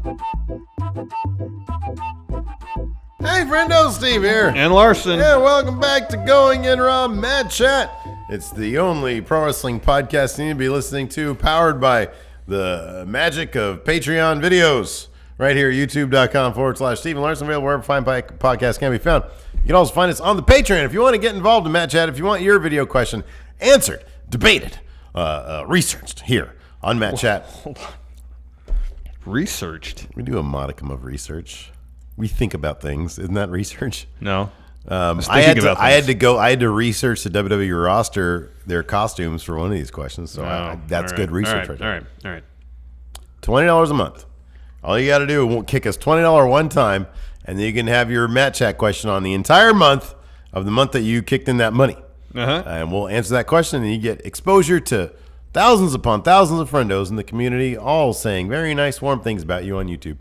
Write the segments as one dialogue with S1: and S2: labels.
S1: Hey, friendo, Steve here.
S2: And Larson.
S1: Yeah, welcome back to Going In Raw Mad Chat. It's the only pro wrestling podcast you need to be listening to, powered by the magic of Patreon videos. Right here, youtube.com/Stephen Larson, available wherever fine podcasts can be found. You can also find us on the Patreon. If you want to get involved in Mad Chat, if you want your video question answered, debated, researched here on Mad Chat.
S2: Hold on. Researched?
S1: We do a modicum of research. We think about things. Isn't that research?
S2: No.
S1: I had to research the WWE roster, their costumes for one of these questions. So that's good research right there.
S2: All right.
S1: $20 a month. All you got to do is kick us $20 one time, and then you can have your Matt Chat question on the entire month of the month that you kicked in that money. And we'll answer that question, and you get exposure to thousands upon thousands of friendos in the community, all saying very nice, warm things about you on YouTube.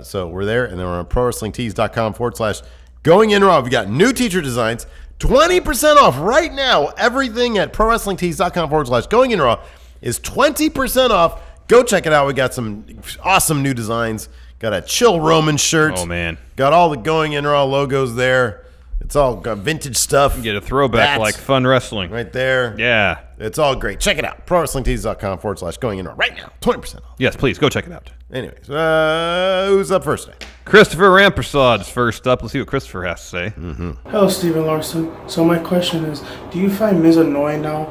S1: So we're there, and then we're on ProWrestlingTees.com/Going In Raw. We got new t-shirt designs, 20% off right now. Everything at ProWrestlingTees.com/Going In Raw is 20% off. Go check it out. We got some awesome new designs. Got a Chill Roman shirt.
S2: Oh, man.
S1: Got all the Going In Raw logos there. It's all got vintage stuff.
S2: You get a throwback like Fun Wrestling.
S1: Right there.
S2: Yeah.
S1: It's all great. Check it out. ProWrestlingTees.com/Going In Raw right now. 20% off.
S2: Yes, please. Go check it out.
S1: Anyways, who's up first today?
S2: Christopher Rampersaud's first up. Let's see what Christopher has to say.
S3: Hello, Stephen Larson. So my question is, do you find Miz annoying now?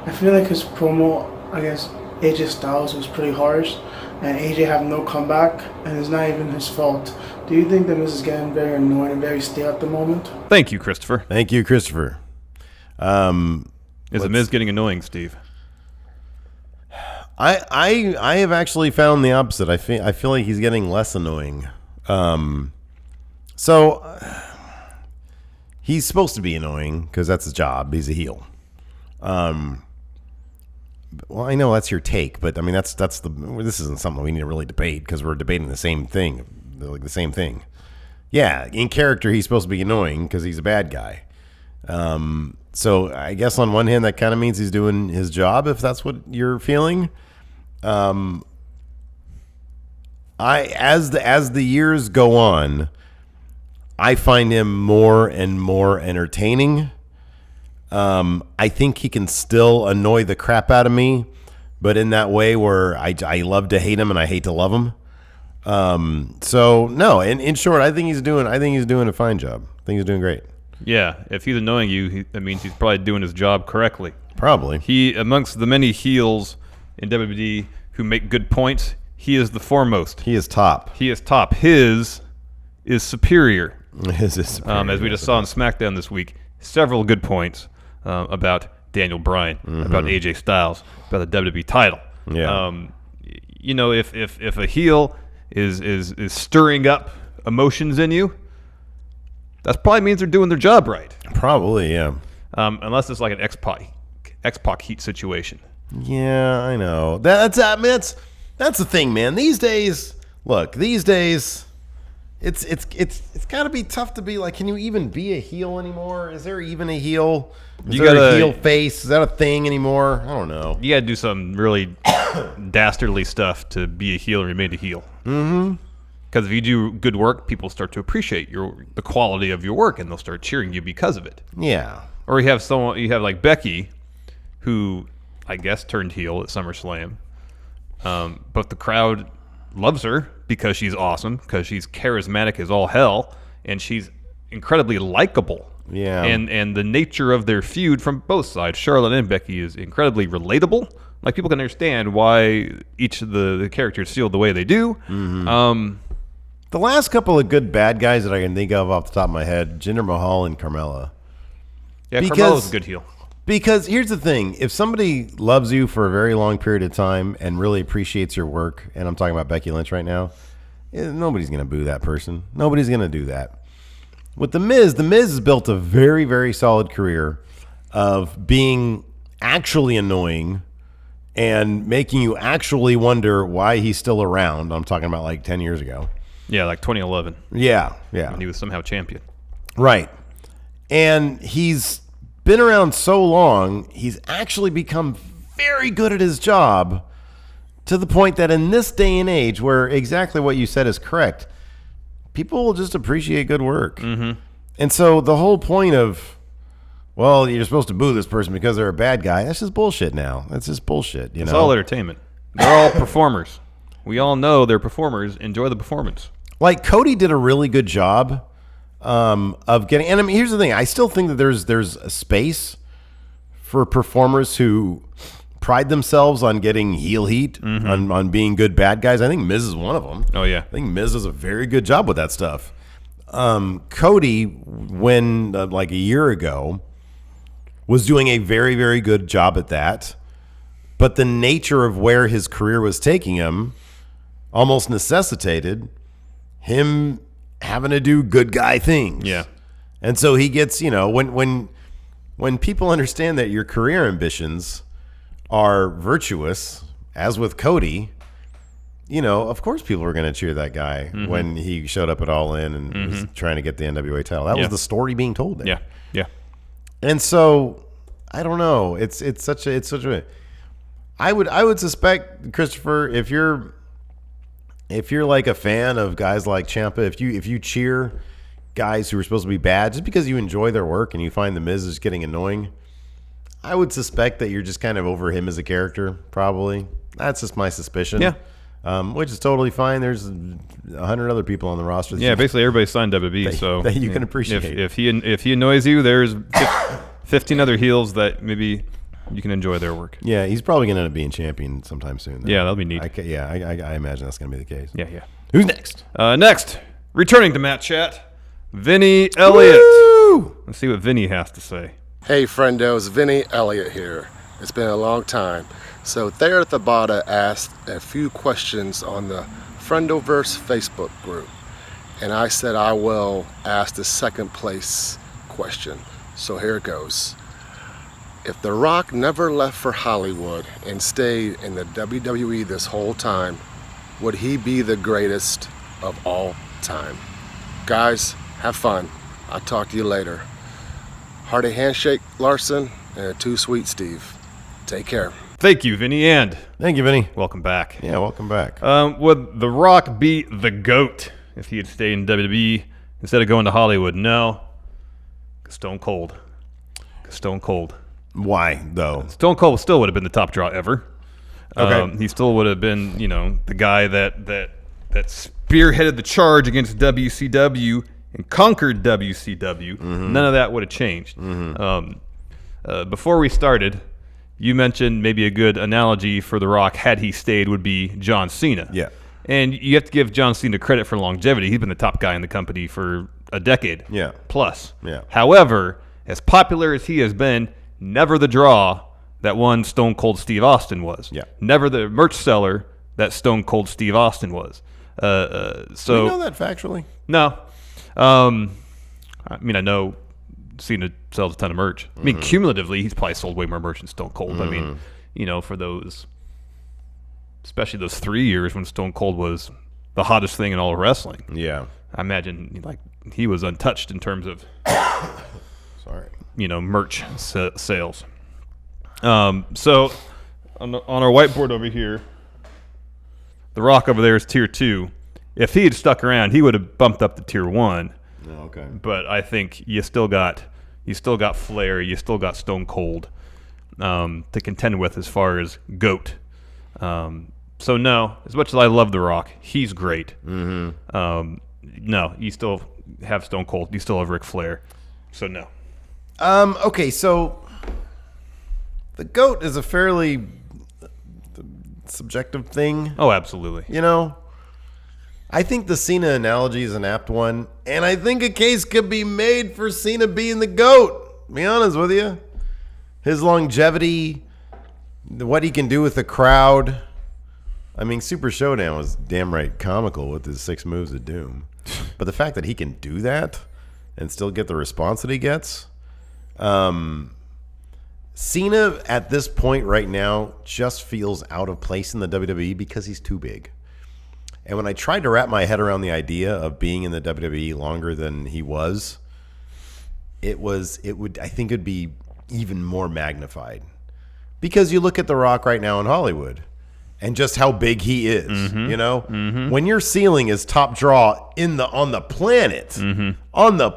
S3: I feel like his promo against AJ Styles was pretty harsh, and AJ have no comeback, and it's not even his fault. Do you think that Miz is getting very annoying and very stale at the moment?
S2: Thank you, Christopher.
S1: Thank you, Christopher.
S2: Is the Miz getting annoying, Steve?
S1: I have actually found the opposite. I feel like he's getting less annoying. So he's supposed to be annoying because that's his job. He's a heel. Well, I know that's your take, but I mean this isn't something we need to really debate because we're debating the same thing, like the same thing. Yeah, in character he's supposed to be annoying because he's a bad guy. So I guess on one hand that kind of means he's doing his job if that's what you're feeling. As the years go on, I find him more and more entertaining. I think he can still annoy the crap out of me, but in that way where I love to hate him and I hate to love him. So no, in short, I think he's doing a fine job. I think he's doing great.
S2: Yeah, if he's annoying you, that means he's probably doing his job correctly.
S1: Probably.
S2: He, amongst the many heels in WWE who make good points, he is the foremost.
S1: He is top.
S2: His is superior.
S1: His is superior.
S2: As we just saw on SmackDown this week, several good points about Daniel Bryan, about AJ Styles, about the WWE title.
S1: Yeah.
S2: If a heel is stirring up emotions in you, that probably means they're doing their job right.
S1: Probably, yeah.
S2: Unless it's like an X-Pac heat situation.
S1: Yeah, I know. That's the thing, man. These days, it's got to be tough to be like, can you even be a heel anymore? Is there even a heel? Is there a heel face? Is that a thing anymore? I don't know.
S2: You got to do some really dastardly stuff to be a heel and remain a heel.
S1: Mm-hmm.
S2: Because if you do good work, people start to appreciate the quality of your work, and they'll start cheering you because of it.
S1: Yeah.
S2: Or you have like Becky, who I guess turned heel at SummerSlam, but the crowd loves her because she's awesome, because she's charismatic as all hell, and she's incredibly likable.
S1: Yeah.
S2: And the nature of their feud from both sides, Charlotte and Becky, is incredibly relatable. Like, people can understand why each of the characters feel the way they do.
S1: Mm-hmm. The last couple of good bad guys that I can think of off the top of my head, Jinder Mahal and Carmella.
S2: Yeah, Carmella's a good heel.
S1: Because here's the thing. If somebody loves you for a very long period of time and really appreciates your work, and I'm talking about Becky Lynch right now, nobody's going to boo that person. Nobody's going to do that. With The Miz has built a very, very solid career of being actually annoying and making you actually wonder why he's still around. I'm talking about like 10 years ago.
S2: Yeah, like 2011.
S1: Yeah.
S2: When he was somehow champion.
S1: Right. And he's been around so long, he's actually become very good at his job to the point that in this day and age, where exactly what you said is correct, people will just appreciate good work. Mm-hmm. And so the whole point of, well, you're supposed to boo this person because they're a bad guy, that's just bullshit now. That's just bullshit.
S2: It's all entertainment. They're all performers. We all know they're performers. Enjoy the performance.
S1: Like Cody did a really good job of getting. And I mean, here's the thing: I still think that there's a space for performers who pride themselves on getting heel heat, on being good bad guys. I think Miz is one of them.
S2: Oh yeah,
S1: I think Miz does a very good job with that stuff. Cody, when like a year ago, was doing a very, very good job at that. But the nature of where his career was taking him almost necessitated him having to do good guy things.
S2: Yeah.
S1: And so he gets, when people understand that your career ambitions are virtuous, as with Cody, of course people are going to cheer that guy when he showed up at All In and was trying to get the NWA title. That was the story being told there.
S2: Yeah. Yeah.
S1: And so I don't know. It's such a I would suspect, Christopher, if you're like a fan of guys like Ciampa, if you cheer guys who are supposed to be bad just because you enjoy their work and you find the Miz is getting annoying, I would suspect that you're just kind of over him as a character, probably. That's just my suspicion.
S2: Yeah.
S1: Which is totally fine. There's 100 other people on the roster.
S2: Yeah, basically everybody signed WWE, so
S1: that you can appreciate.
S2: If he annoys you, there's 15 other heels that maybe you can enjoy their work.
S1: Yeah, he's probably going to end up being champion sometime soon, though.
S2: Yeah, that'll be neat.
S1: I imagine that's going to be the case.
S2: Yeah, yeah.
S1: Who's next?
S2: Next, returning to Matt Chat, Vinny Elliott.
S1: Woo!
S2: Let's see what Vinny has to say.
S4: Hey, friendos, Vinny Elliott here. It's been a long time. So Thayer Thabata asked a few questions on the Friendoverse Facebook group, and I said I will ask the second place question. So here it goes. If The Rock never left for Hollywood and stayed in the WWE this whole time, would he be the greatest of all time? Guys, have fun. I'll talk to you later. Hearty handshake, Larson, and a too sweet Steve. Take care.
S2: Thank you, Vinny, and
S1: Thank you, Vinny.
S2: welcome back.
S1: Yeah, welcome back.
S2: Would The Rock be the GOAT if he had stayed in WWE instead of going to Hollywood? No. Stone Cold. Stone Cold.
S1: Why, though?
S2: Stone Cold still would have been the top draw ever.
S1: Okay.
S2: He still would have been, the guy that spearheaded the charge against WCW and conquered WCW. None of that would have changed. Before we started, you mentioned maybe a good analogy for The Rock had he stayed would be John Cena.
S1: Yeah.
S2: And you have to give John Cena credit for longevity. He's been the top guy in the company for a decade.
S1: Yeah.
S2: Plus.
S1: Yeah.
S2: However, as popular as he has been, never the draw that one Stone Cold Steve Austin was.
S1: Yeah.
S2: Never the merch seller that Stone Cold Steve Austin was. So
S1: Do you know that factually?
S2: no. I know Cena sells a ton of merch. I mean, cumulatively, he's probably sold way more merch than Stone Cold. I mean, for those, especially those 3 years when Stone Cold was the hottest thing in all of wrestling.
S1: Yeah.
S2: I imagine he was untouched in terms of
S1: Sorry.
S2: merch sales. So on our whiteboard over here, The Rock over there is tier 2. If he had stuck around, he would have bumped up to tier 1.
S1: Oh, okay.
S2: But I think you still got Flair, you still got Stone Cold to contend with as far as GOAT. So no, as much as I love The Rock, he's great. No, you still have Stone Cold, you still have Ric Flair. So no.
S1: Okay, so the GOAT is a fairly subjective thing.
S2: Oh, absolutely.
S1: I think the Cena analogy is an apt one, and I think a case could be made for Cena being the GOAT. To be honest with you. His longevity, what he can do with the crowd. I mean, Super Showdown was damn right comical with his 6 moves of doom. But the fact that he can do that and still get the response that he gets. Cena, at this point right now, just feels out of place in the WWE because he's too big. And when I tried to wrap my head around the idea of being in the WWE longer than he was, I think it'd be even more magnified. Because you look at The Rock right now in Hollywood, and just how big he is. You know, when your ceiling is top draw on the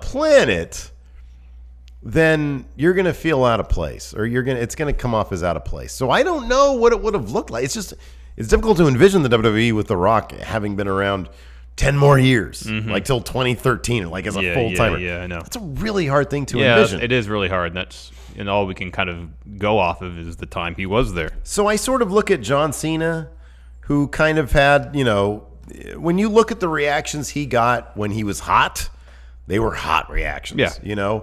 S1: planet, then you're gonna feel out of place, or it's gonna come off as out of place. So I don't know what it would have looked like. It's difficult to envision the WWE with The Rock having been around 10 more years, like till 2013, like as a full timer.
S2: Yeah, I know.
S1: That's a really hard thing to envision.
S2: It is really hard. And all we can kind of go off of is the time he was there.
S1: So I sort of look at John Cena, who kind of had, when you look at the reactions he got when he was hot, they were hot reactions.
S2: Yeah.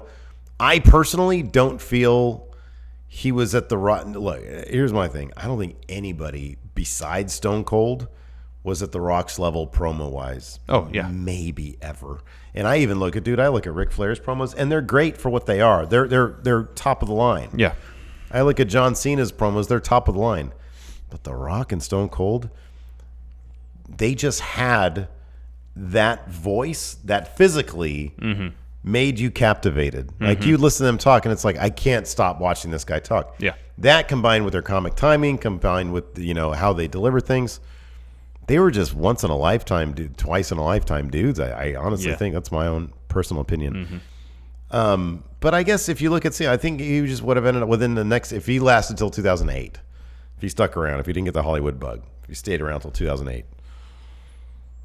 S1: I personally don't feel he was at the rotten. Look, here's my thing. I don't think anybody besides Stone Cold was at the Rock's level promo-wise.
S2: Oh, yeah.
S1: Maybe ever. And I even look at Ric Flair's promos, and they're great for what they are. They're top of the line.
S2: Yeah.
S1: I look at John Cena's promos, they're top of the line. But The Rock and Stone Cold, they just had that voice that physically made you captivated. Like, you listen to them talk, and it's like, I can't stop watching this guy talk.
S2: Yeah.
S1: That combined with their comic timing, combined with, how they deliver things, they were just once in a lifetime, twice in a lifetime dudes. I honestly think that's my own personal opinion. But I guess if you look at Cena, I think he just would have ended up within the next, if he lasted till 2008, if he stuck around, if he didn't get the Hollywood bug, if he stayed around till 2008,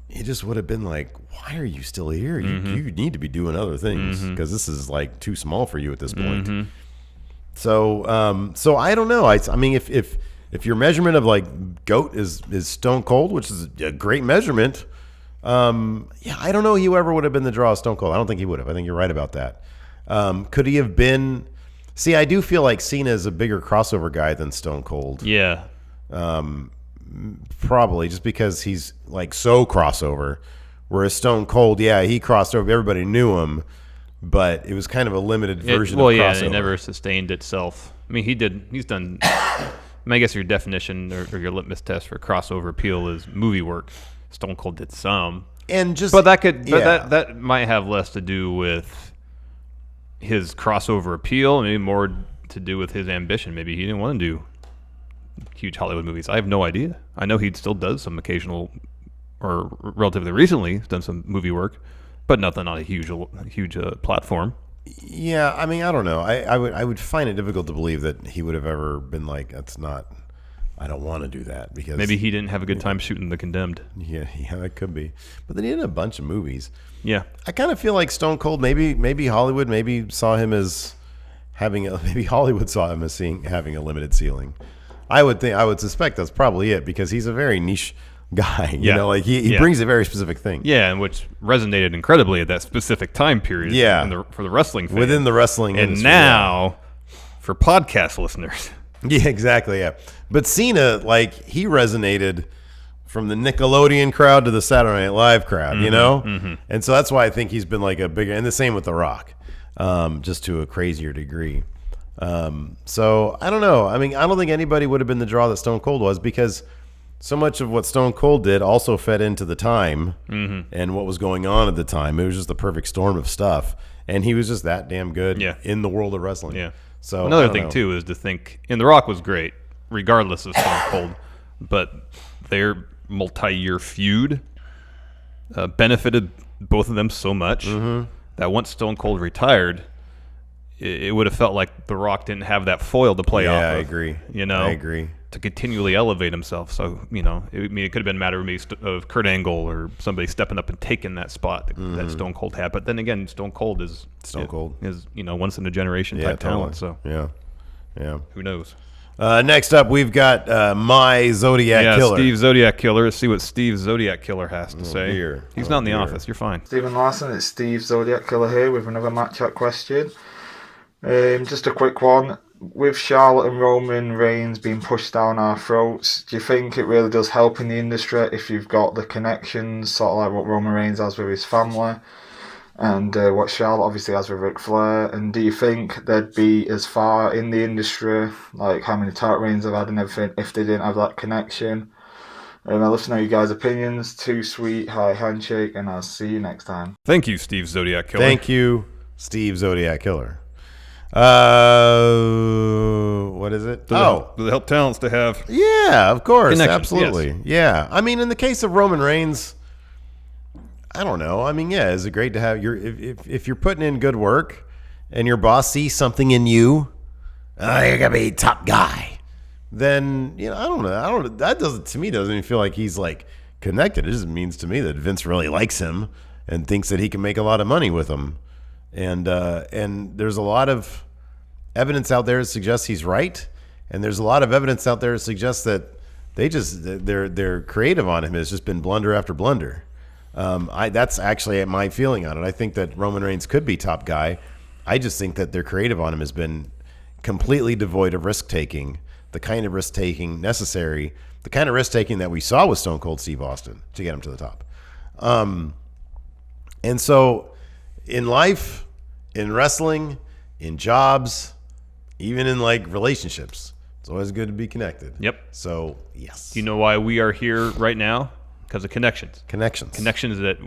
S1: he just would have been like, why are you still here? You need to be doing other things because this is like too small for you at this point. So I don't know. I mean, if your measurement of like GOAT is Stone Cold, which is a great measurement, I don't know whoever would have been the draw of Stone Cold. I don't think he would have. I think you're right about that. Could he have been? See, I do feel like Cena is a bigger crossover guy than Stone Cold.
S2: Yeah.
S1: Probably just because he's like so crossover, whereas Stone Cold, he crossed over. Everybody knew him, but it was kind of a limited version of crossover.
S2: It never sustained itself. I mean, he's done. I guess your definition or your litmus test for crossover appeal is movie work. Stone Cold did some, that might have less to do with his crossover appeal, maybe more to do with his ambition. Maybe he didn't want to do huge Hollywood movies. I have no idea. I know he still does some occasional, or relatively recently, done some movie work, but nothing on a huge platform.
S1: Yeah, I mean, I don't know. I would find it difficult to believe that he would have ever been like, I don't want to do that, because
S2: maybe he didn't have a good time shooting The Condemned.
S1: Yeah, that could be. But then he did a bunch of movies.
S2: Yeah,
S1: I kind of feel like Stone Cold. Maybe Hollywood saw him as having having a limited ceiling. I would suspect that's probably it, because he's a very niche guy. Like he brings a very specific thing.
S2: Yeah, and which resonated incredibly at that specific time period.
S1: Yeah,
S2: for the wrestling fan.
S1: Within the wrestling industry.
S2: And now, for podcast listeners.
S1: Yeah, exactly. Yeah, but Cena, like, he resonated from the Nickelodeon crowd to the Saturday Night Live crowd. And so that's why I think he's been like a bigger. And the same with The Rock, just to a crazier degree. So I don't know. I mean, I don't think anybody would have been the draw that Stone Cold was, because so much of what Stone Cold did also fed into the time and what was going on at the time. It was just the perfect storm of stuff, and he was just that damn good in the world of wrestling.
S2: Yeah.
S1: So
S2: another thing too is to think, and The Rock was great regardless of Stone Cold, but their multi-year feud benefited both of them so much that once Stone Cold retired, it would have felt like The Rock didn't have that foil to play off of.
S1: Yeah, I agree.
S2: I
S1: agree.
S2: To continually elevate himself. So, it could have been a matter of Kurt Angle or somebody stepping up and taking that spot that Stone Cold had. But then again, Stone Cold is once in a generation type talent. So
S1: yeah.
S2: Who knows?
S1: Next up, we've got my Zodiac Killer.
S2: Steve Zodiac Killer. Let's see what Steve Zodiac Killer has to say.
S1: Dear.
S2: He's not in the office. You're fine.
S5: Stephen Larson, it's Steve Zodiac Killer here with another match-up question. Just a quick one. With Charlotte and Roman Reigns being pushed down our throats, do you think it really does help in the industry if you've got the connections, sort of like what Roman Reigns has with his family, and what Charlotte obviously has with Ric Flair? And do you think they'd be as far in the industry, like how many title reigns they've had and everything, if they didn't have that connection? I'd love to know you guys' opinions. Too sweet, high handshake, and I'll see you next time.
S2: Thank you, Steve Zodiac Killer.
S1: Thank you, Steve Zodiac Killer. What is it?
S2: Does it help talents to have?
S1: Yeah, of course.
S2: Connections,
S1: Absolutely.
S2: yes.
S1: Yeah. I mean, in the case of Roman Reigns, I don't know. I mean, yeah, is it great to have if you're putting in good work and your boss sees something in you, you're gonna be a top guy. Then I don't know. That doesn't even feel like he's like connected. It just means to me that Vince really likes him and thinks that he can make a lot of money with him. And there's a lot of evidence out there that suggests he's right, and there's a lot of evidence out there that suggests that their creative on him has just been blunder after blunder. That's actually my feeling on it. I think that Roman Reigns could be top guy. I just think that their creative on him has been completely devoid of risk taking, the kind of risk taking necessary, the kind of risk taking that we saw with Stone Cold Steve Austin to get him to the top. And so in life, in wrestling, in jobs, even in like relationships, it's always good to be connected.
S2: Yep.
S1: So yes.
S2: Do you know why we are here right now? Because of connections. Connections that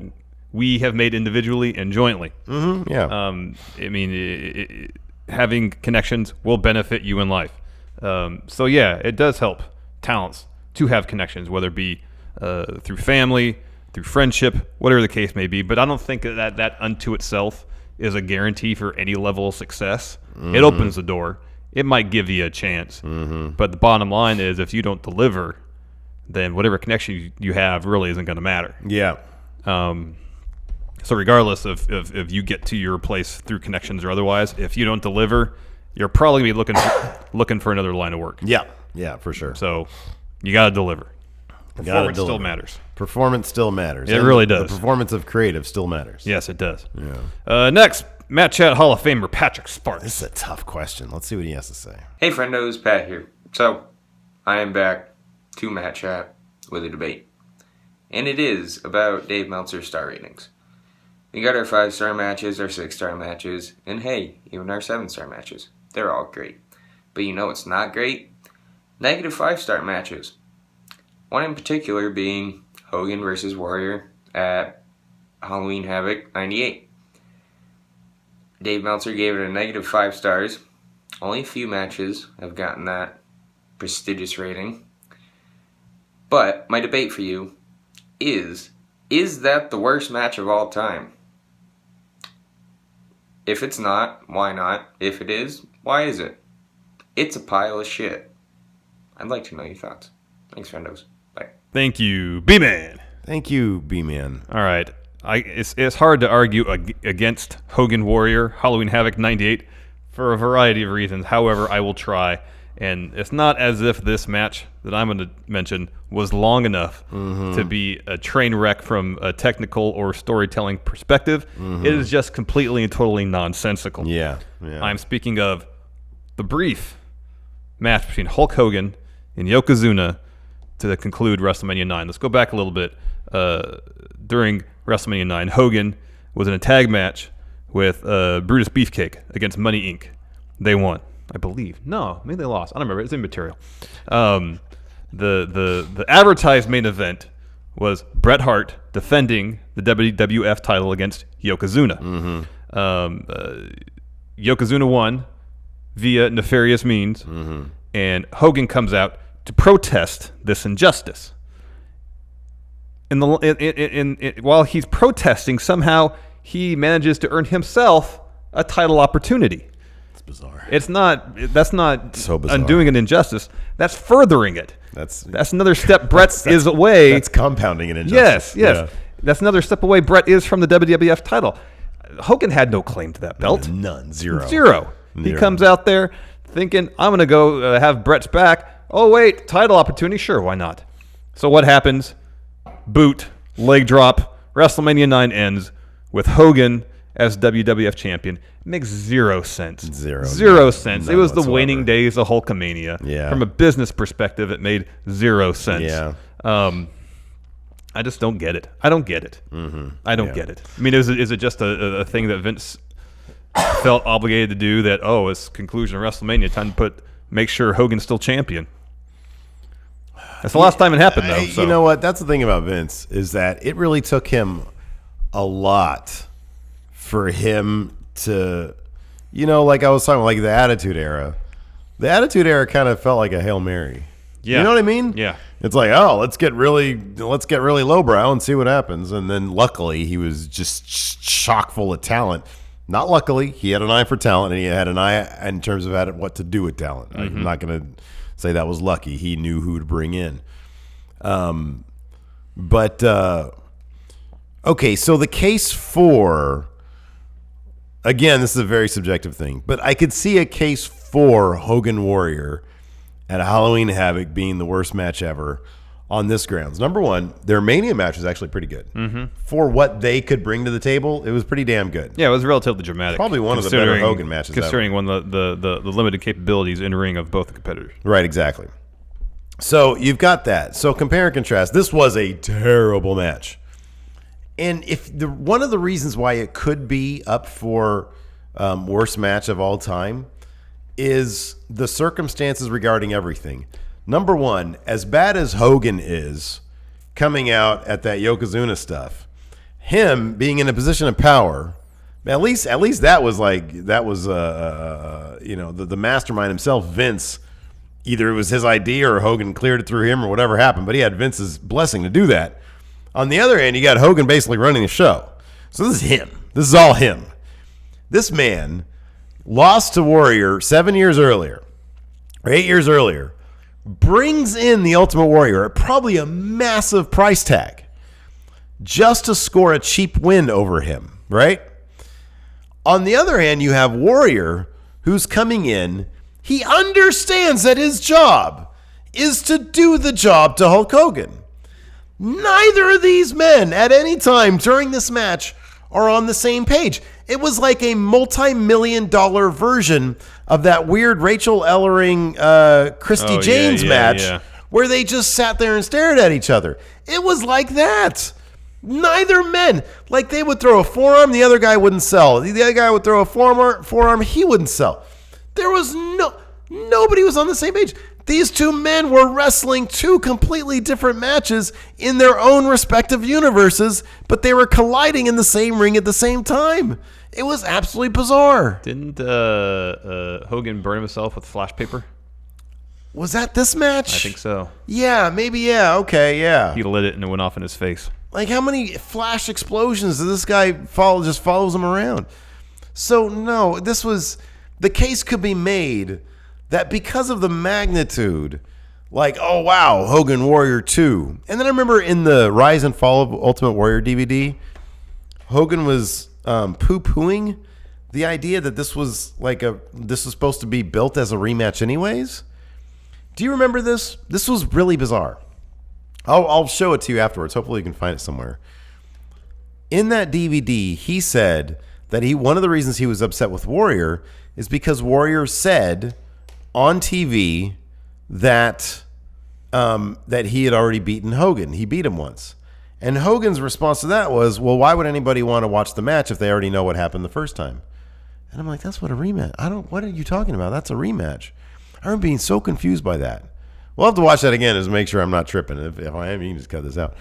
S2: we have made individually and jointly.
S1: Mm-hmm. Yeah.
S2: I mean, having connections will benefit you in life. So yeah, it does help talents to have connections, whether it be through family, through friendship, whatever the case may be. But I don't think that unto itself is a guarantee for any level of success. Mm-hmm. It opens the door. It might give you a chance. Mm-hmm. But the bottom line is, if you don't deliver, then whatever connection you have really isn't going to matter.
S1: Yeah.
S2: So regardless of if you get to your place through connections or otherwise, if you don't deliver, you're probably going to be looking for another line of work.
S1: Yeah. Yeah, for sure.
S2: So you got to deliver. Performance still matters.
S1: Performance still matters.
S2: It really does.
S1: The performance of creative still matters.
S2: Yes, it does.
S1: Yeah.
S2: Next, Matt Chat Hall of Famer Patrick Sparks.
S1: This is a tough question. Let's see what he has to say.
S6: Hey, friendos, Pat here. So, I am back to Matt Chat with a debate. And it is about Dave Meltzer's star ratings. We got our 5-star matches, our 6-star matches, and hey, even our 7-star matches. They're all great. But you know what's not great? Negative 5-star matches. One in particular being Hogan versus Warrior at Halloween Havoc 98. Dave Meltzer gave it a negative 5 stars. Only a few matches have gotten that prestigious rating. But my debate for you is that the worst match of all time? If it's not, why not? If it is, why is it? It's a pile of shit. I'd like to know your thoughts. Thanks, friendos. Bye.
S2: Thank you, B-Man.
S1: Thank you, B-Man.
S2: All right. It's hard to argue against Hogan Warrior, Halloween Havoc 98, for a variety of reasons. However, I will try. And it's not as if this match that I'm going to mention was long enough to be a train wreck from a technical or storytelling perspective. It is just completely and totally nonsensical.
S1: Yeah.
S2: I'm speaking of the brief match between Hulk Hogan and Yokozuna to conclude WrestleMania 9. Let's go back a little bit. During WrestleMania 9, Hogan was in a tag match with Brutus Beefcake against Money Inc. They won, I believe. No, maybe they lost. I don't remember. It's immaterial. The advertised main event was Bret Hart defending the WWF title against Yokozuna. Yokozuna won via nefarious means, and Hogan comes out to protest this injustice. While he's protesting, somehow he manages to earn himself a title opportunity.
S1: It's bizarre.
S2: That's not
S1: so bizarre.
S2: Undoing an injustice. That's furthering it.
S1: That's
S2: another step Brett is away.
S1: That's compounding an injustice.
S2: Yes.
S1: Yeah.
S2: That's another step away Brett is from the WWF title. Hogan had no claim to that belt.
S1: None. Zero.
S2: He comes out there thinking, I'm going to go have Brett's back. Oh, wait, title opportunity? Sure, why not? So what happens? Boot, leg drop, WrestleMania 9 ends with Hogan as WWF champion. It makes zero sense. Zero sense. It was the waning days of Hulkamania.
S1: Yeah.
S2: From a business perspective, it made zero sense.
S1: Yeah.
S2: I just don't get it. I don't get it. I don't get it. I mean, is it just a thing that Vince felt obligated to do that, it's conclusion of WrestleMania, time to make sure Hogan's still champion? That's the last time it happened, though. So.
S1: You know what? That's the thing about Vince is that it really took him a lot for him to like I was talking, like the Attitude Era. The Attitude Era kind of felt like a Hail Mary.
S2: Yeah.
S1: You know what I mean?
S2: Yeah.
S1: It's like, oh, let's get really lowbrow and see what happens. And then luckily, he was just chock full of talent. Not luckily, he had an eye for talent, and he had an eye in terms of what to do with talent.
S2: Mm-hmm.
S1: I'm not going to say that was lucky. He knew who to bring in. Okay, so the case for, again, this is a very subjective thing, but I could see a case for Hogan Warrior at Halloween Havoc being the worst match ever on this grounds. Number one, their Mania match was actually pretty good. Mm-hmm. For what they could bring to the table, it was pretty damn good.
S2: Yeah, it was relatively dramatic.
S1: Probably one of the better Hogan matches
S2: considering one of the limited capabilities in ring of both the competitors.
S1: Right, exactly. So you've got that. So compare and contrast. This was a terrible match. And one of the reasons why it could be up for worst match of all time is the circumstances regarding everything. Number one, as bad as Hogan is coming out at that Yokozuna stuff, him being in a position of power, at least that was the mastermind himself, Vince. Either it was his idea or Hogan cleared it through him or whatever happened, but he had Vince's blessing to do that. On the other hand, you got Hogan basically running the show. So this is him. This is all him. This man lost to Warrior 7 years earlier, or 8 years earlier, brings in the Ultimate Warrior at probably a massive price tag just to score a cheap win over him, right? On the other hand, you have Warrior who's coming in. He understands that his job is to do the job to Hulk Hogan. Neither of these men at any time during this match are on the same page. It was like a multi-million-dollar version of that weird Rachel Ellering, Christy James match where they just sat there and stared at each other. It was like that. Neither men. Like they would throw a forearm, the other guy wouldn't sell. The other guy would throw a forearm, he wouldn't sell. There was nobody was on the same page. These two men were wrestling two completely different matches in their own respective universes, but they were colliding in the same ring at the same time. It was absolutely bizarre.
S2: Didn't Hogan burn himself with flash paper?
S1: Was that this match?
S2: I think so.
S1: Yeah, maybe, yeah, okay, yeah.
S2: He lit it and it went off in his face.
S1: Like, how many flash explosions does this guy follows him around? So, no, the case could be made that because of the magnitude, like, oh, wow, Hogan Warrior 2. And then I remember in the Rise and Fall of Ultimate Warrior DVD, Hogan was poo-pooing the idea that this was supposed to be built as a rematch anyways. Do you remember this? This was really bizarre. I'll show it to you afterwards. Hopefully you can find it somewhere. In that DVD, he said that one of the reasons he was upset with Warrior is because Warrior said on TV that he had already beaten Hogan. He beat him once. And Hogan's response to that was, well, why would anybody want to watch the match if they already know what happened the first time? And I'm like, that's what a rematch. What are you talking about? That's a rematch. I remember being so confused by that. We'll have to watch that again just to make sure I'm not tripping. If I am, you can just cut this out.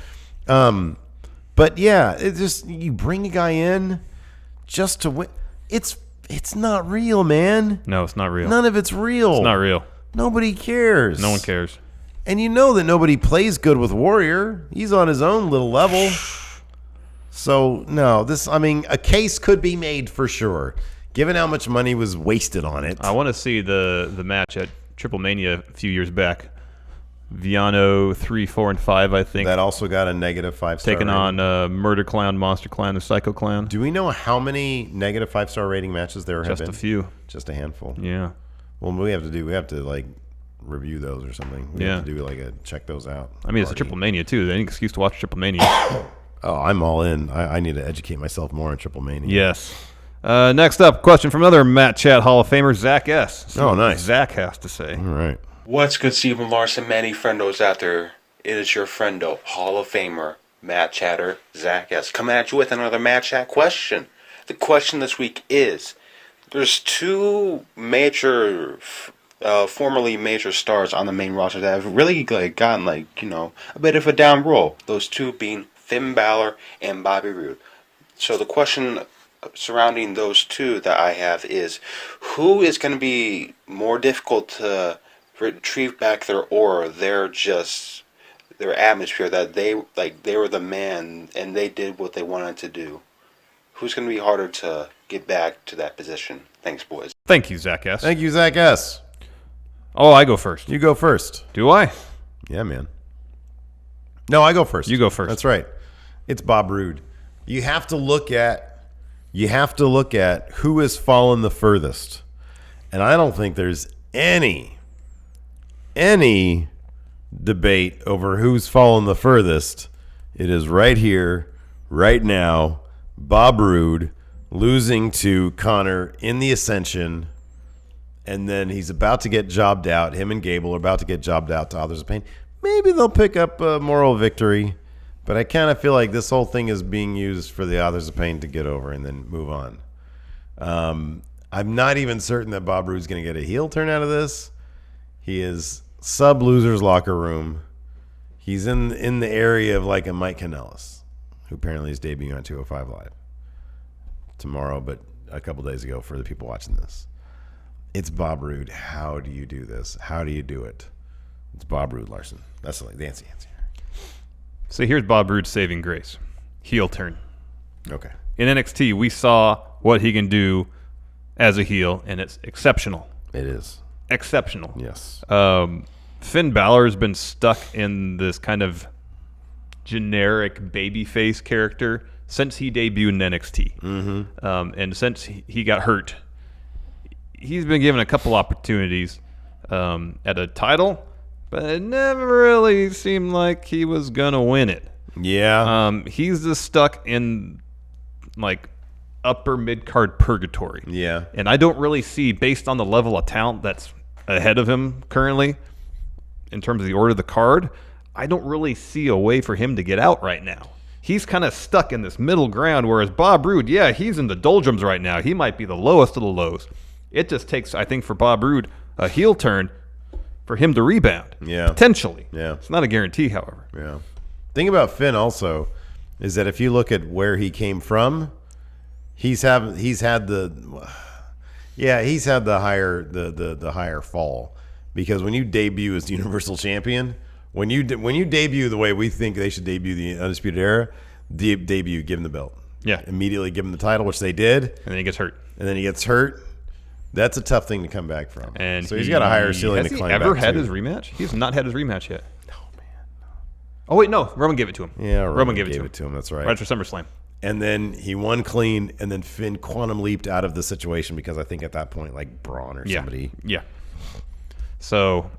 S1: But yeah, it's just, you bring a guy in just to win. It's not real, man.
S2: No, it's not real.
S1: None of it's real.
S2: It's not real.
S1: Nobody cares.
S2: No one cares.
S1: And you know that nobody plays good with Warrior. He's on his own little level. So, no, a case could be made for sure, given how much money was wasted on it.
S2: I want to see the match at Triple Mania a few years back. Viano 3, 4, and 5, I think.
S1: That also got a negative 5-star
S2: taking
S1: rating.
S2: on Murder Clown, Monster Clown, and Psycho Clown.
S1: Do we know how many negative 5-star rating matches there have been?
S2: Just a few.
S1: Just a handful.
S2: Yeah.
S1: Well, we have to like review those or something. We have to do check those out.
S2: I mean, it's a Triple Mania too. Any excuse to watch Triple Mania.
S1: Oh, I'm all in. I need to educate myself more on Triple Mania.
S2: Yes. Next up, question from another Matt Chat Hall of Famer, Zach S.
S1: Oh, nice.
S2: Zach has to say.
S1: All right.
S7: What's good, Stephen Larson, many friendos out there? It is your friendo, Hall of Famer, Matt Chatter, Zach S. Coming at you with another Matt Chat question. The question this week is, there's two major, formerly major stars on the main roster that have really gotten a bit of a down roll. Those two being Finn Balor and Bobby Roode. So the question surrounding those two that I have is, who is going to be more difficult to retrieve back their aura, their atmosphere, that they were the man and they did what they wanted to do. Who's going to be harder to get back to that position? Thanks, boys.
S2: Thank you, Zach S.
S1: Thank you, Zach S.
S2: Oh, I go first.
S1: You go first.
S2: Do I?
S1: Yeah, man. No, I go first.
S2: You go first.
S1: That's right. It's Bob Roode. You have to look at who has fallen the furthest. And I don't think there's any debate over who's fallen the furthest. It is right here, right now, Bob Roode losing to Connor in the Ascension, and then he's about to get jobbed out. Him and Gable are about to get jobbed out to Authors of Pain. Maybe they'll pick up a moral victory, but I kind of feel like this whole thing is being used for the Authors of Pain to get over and then move on. I'm not even certain that Bob Roode's going to get a heel turn out of this. He is sub-loser's locker room. He's in the area of like a Mike Kanellis, who apparently is debuting on 205 Live tomorrow, but a couple days ago for the people watching this. It's Bob Roode. How do you do this? How do you do it? It's Bob Roode, Larson. That's the answer.
S2: So here's Bob Roode's saving grace. Heel turn.
S1: Okay.
S2: In NXT, we saw what he can do as a heel, and it's exceptional.
S1: It is.
S2: Exceptional.
S1: Yes.
S2: Finn Balor has been stuck in this kind of generic babyface character since he debuted in NXT. Mm-hmm. And since he got hurt, he's been given a couple opportunities at a title, but it never really seemed like he was going to win it.
S1: Yeah.
S2: He's just stuck in like upper mid-card purgatory.
S1: Yeah.
S2: And I don't really see, based on the level of talent that's ahead of him currently, in terms of the order of the card, I don't really see a way for him to get out right now. He's kind of stuck in this middle ground, whereas Bob Roode, yeah, he's in the doldrums right now. He might be the lowest of the lows. It just takes, I think, for Bob Roode, a heel turn for him to rebound.
S1: Yeah.
S2: Potentially.
S1: Yeah.
S2: It's not a guarantee, however.
S1: Yeah. Thing about Finn also is that if you look at where he came from, he's had the higher fall, because when you debut as the Universal Champion, when you debut the way we think they should debut the Undisputed Era, debut, give him the belt.
S2: Yeah.
S1: Immediately give him the title, which they did.
S2: And then he gets hurt.
S1: That's a tough thing to come back from.
S2: And
S1: so he's got a higher ceiling to climb back to.
S2: Has he ever had his rematch? He's not had his rematch yet. No, man. No. Oh, wait, no. Roman gave it to him.
S1: Yeah,
S2: Roman gave it to him.
S1: That's right.
S2: Right after SummerSlam.
S1: And then he won clean, and then Finn quantum leaped out of the situation because I think at that point, like Braun or somebody.
S2: Yeah. So,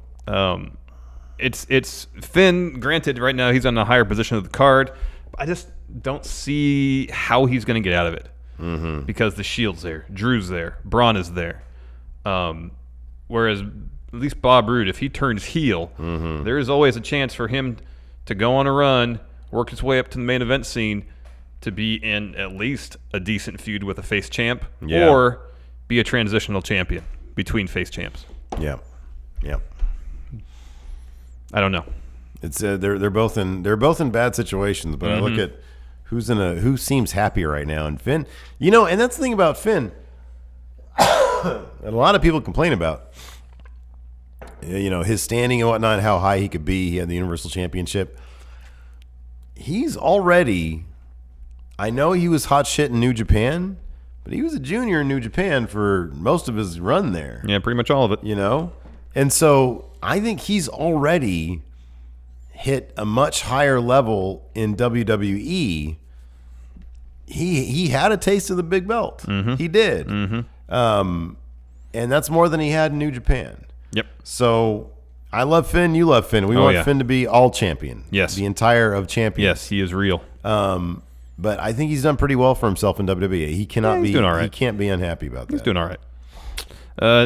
S2: it's Finn. Granted, right now he's on a higher position of the card. I just don't see how he's going to get out of it. Mm-hmm. Because the Shield's there, Drew's there, Braun is there. Whereas at least Bob Roode, if he turns heel, there is always a chance for him to go on a run, work his way up to the main event scene, to be in at least a decent feud with a face champ, or be a transitional champion between face champs.
S1: Yeah.
S2: I don't know.
S1: It's they're both in bad situations, but I look at who seems happy right now, and Finn. And that's the thing about Finn. that a lot of people complain about. His standing and whatnot, how high he could be. He had the Universal Championship. He's already. I know he was hot shit in New Japan, but he was a junior in New Japan for most of his run there.
S2: Yeah, pretty much all of it.
S1: And so I think he's already hit a much higher level in WWE. He had a taste of the big belt. Mm-hmm. He did. Mm-hmm. And that's more than he had in New Japan.
S2: Yep.
S1: So I love Finn. You love Finn. We want Finn to be all champion.
S2: Yes.
S1: The entire of champions.
S2: Yes, he is real.
S1: But I think he's done pretty well for himself in WWE. He cannot be.
S2: Doing all right.
S1: He can't be unhappy about that.
S2: He's doing all right.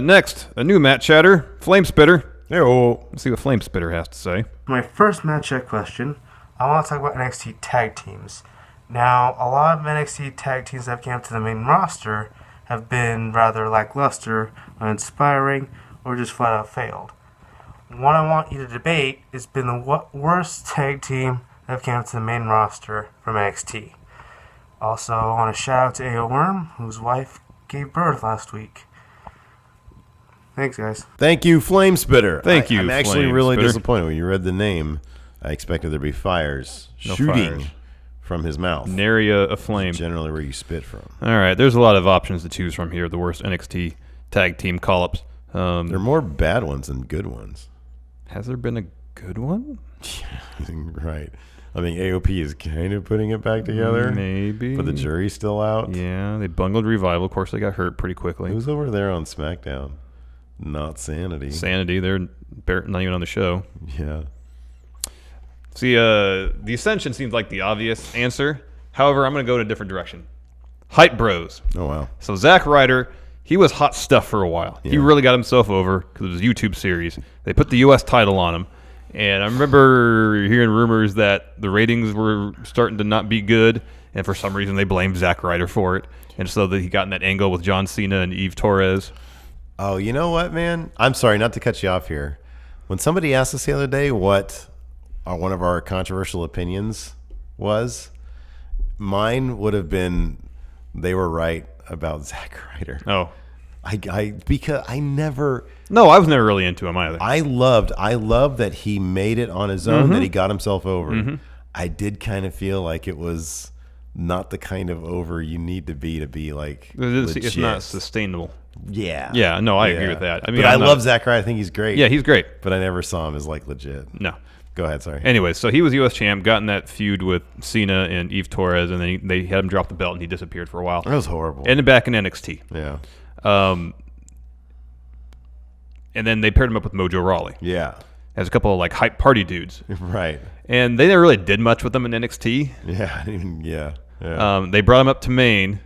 S2: Next, a new Matt Chatter, Flame Spitter. Let's see what Flame Spitter has to say.
S8: My first match check question, I want to talk about NXT tag teams. Now, a lot of NXT tag teams that have came up to the main roster have been rather lackluster, uninspiring, or just flat out failed. What I want you to debate has been the worst tag team that have came up to the main roster from NXT. Also, I want to shout out to A.O. Worm, whose wife gave birth last week. Thanks, guys.
S1: Thank you, Flame Spitter.
S2: Thank you,
S1: I'm actually
S2: Flame
S1: really
S2: Spitter.
S1: disappointed when you read the name. I expected there to be fires shooting
S2: fires.
S1: from his mouth.
S2: Nary a flame.
S1: Generally where you spit from.
S2: All right, there's a lot of options to choose from here. The worst NXT tag team call-ups.
S1: There are more bad ones than good ones.
S2: Has there been a good one?
S1: Right. I mean, AOP is kind of putting it back together.
S2: Maybe.
S1: But the jury's still out.
S2: Yeah, they bungled Revival. Of course, they got hurt pretty quickly.
S1: Who's over there on SmackDown? Not Sanity.
S2: Sanity. They're not even on the show.
S1: Yeah.
S2: See, the Ascension seems like the obvious answer. However, I'm going to go in a different direction. Hype Bros.
S1: Oh, wow.
S2: So Zack Ryder, he was hot stuff for a while.
S1: Yeah.
S2: He really got himself over because it was a YouTube series. They put the U.S. title on him. And I remember hearing rumors that the ratings were starting to not be good. And for some reason, they blamed Zack Ryder for it. And so that he got in that angle with John Cena and Eve Torres.
S1: Oh, you know what, man? I'm sorry, not to cut you off here. When somebody asked us the other day what one of our controversial opinions was, mine would have been they were right about Zack Ryder.
S2: Oh.
S1: Because I never...
S2: No, I was never really into him either.
S1: I loved that he made it on his own, that he got himself over.
S2: Mm-hmm.
S1: I did kind of feel like it was not the kind of over you need to be like legit.
S2: It's not sustainable.
S1: Yeah.
S2: Yeah, no, I agree with that. I mean,
S1: but I love Zack Ryder. I think he's great.
S2: Yeah, he's great.
S1: But I never saw him as like legit.
S2: No.
S1: Go ahead, sorry.
S2: Anyway, so he was U.S. champ, got in that feud with Cena and Eve Torres, and then they had him drop the belt, and he disappeared for a while.
S1: That was horrible.
S2: Ended back in NXT.
S1: Yeah.
S2: And then they paired him up with Mojo Rawley.
S1: Yeah.
S2: As a couple of like hype party dudes.
S1: Right.
S2: And they never really did much with them in NXT.
S1: Yeah.
S2: They brought him up to Maine.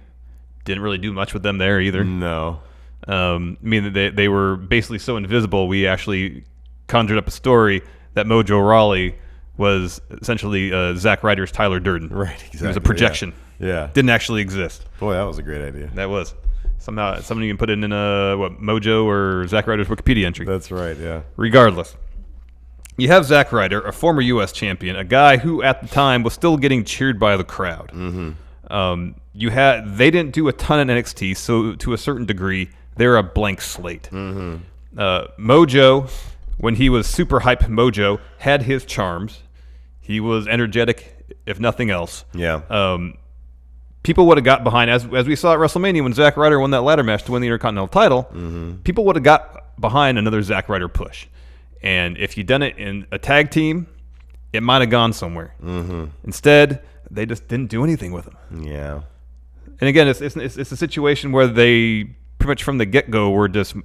S2: Didn't really do much with them there either.
S1: No.
S2: I mean, they were basically so invisible, we actually conjured up a story that Mojo Rawley was essentially Zack Ryder's Tyler Durden.
S1: Right, exactly.
S2: It was a projection.
S1: Yeah.
S2: Didn't actually exist.
S1: Boy, that was a great idea.
S2: That was. Somehow, somebody can put it in Mojo or Zack Ryder's Wikipedia entry.
S1: That's right, yeah.
S2: Regardless. You have Zack Ryder, a former U.S. champion, a guy who at the time was still getting cheered by the crowd.
S1: Mm-hmm.
S2: They didn't do a ton in NXT, so to a certain degree, they're a blank slate.
S1: Mm-hmm.
S2: Mojo, when he was super hype Mojo, had his charms. He was energetic, if nothing else.
S1: Yeah.
S2: People would have got behind, as we saw at WrestleMania when Zack Ryder won that ladder match to win the Intercontinental title, people would have got behind another Zack Ryder push. And if you'd done it in a tag team, it might have gone somewhere. Mm-hmm. Instead, they just didn't do anything with him.
S1: Yeah.
S2: And again, it's a situation where they pretty much from the get-go were just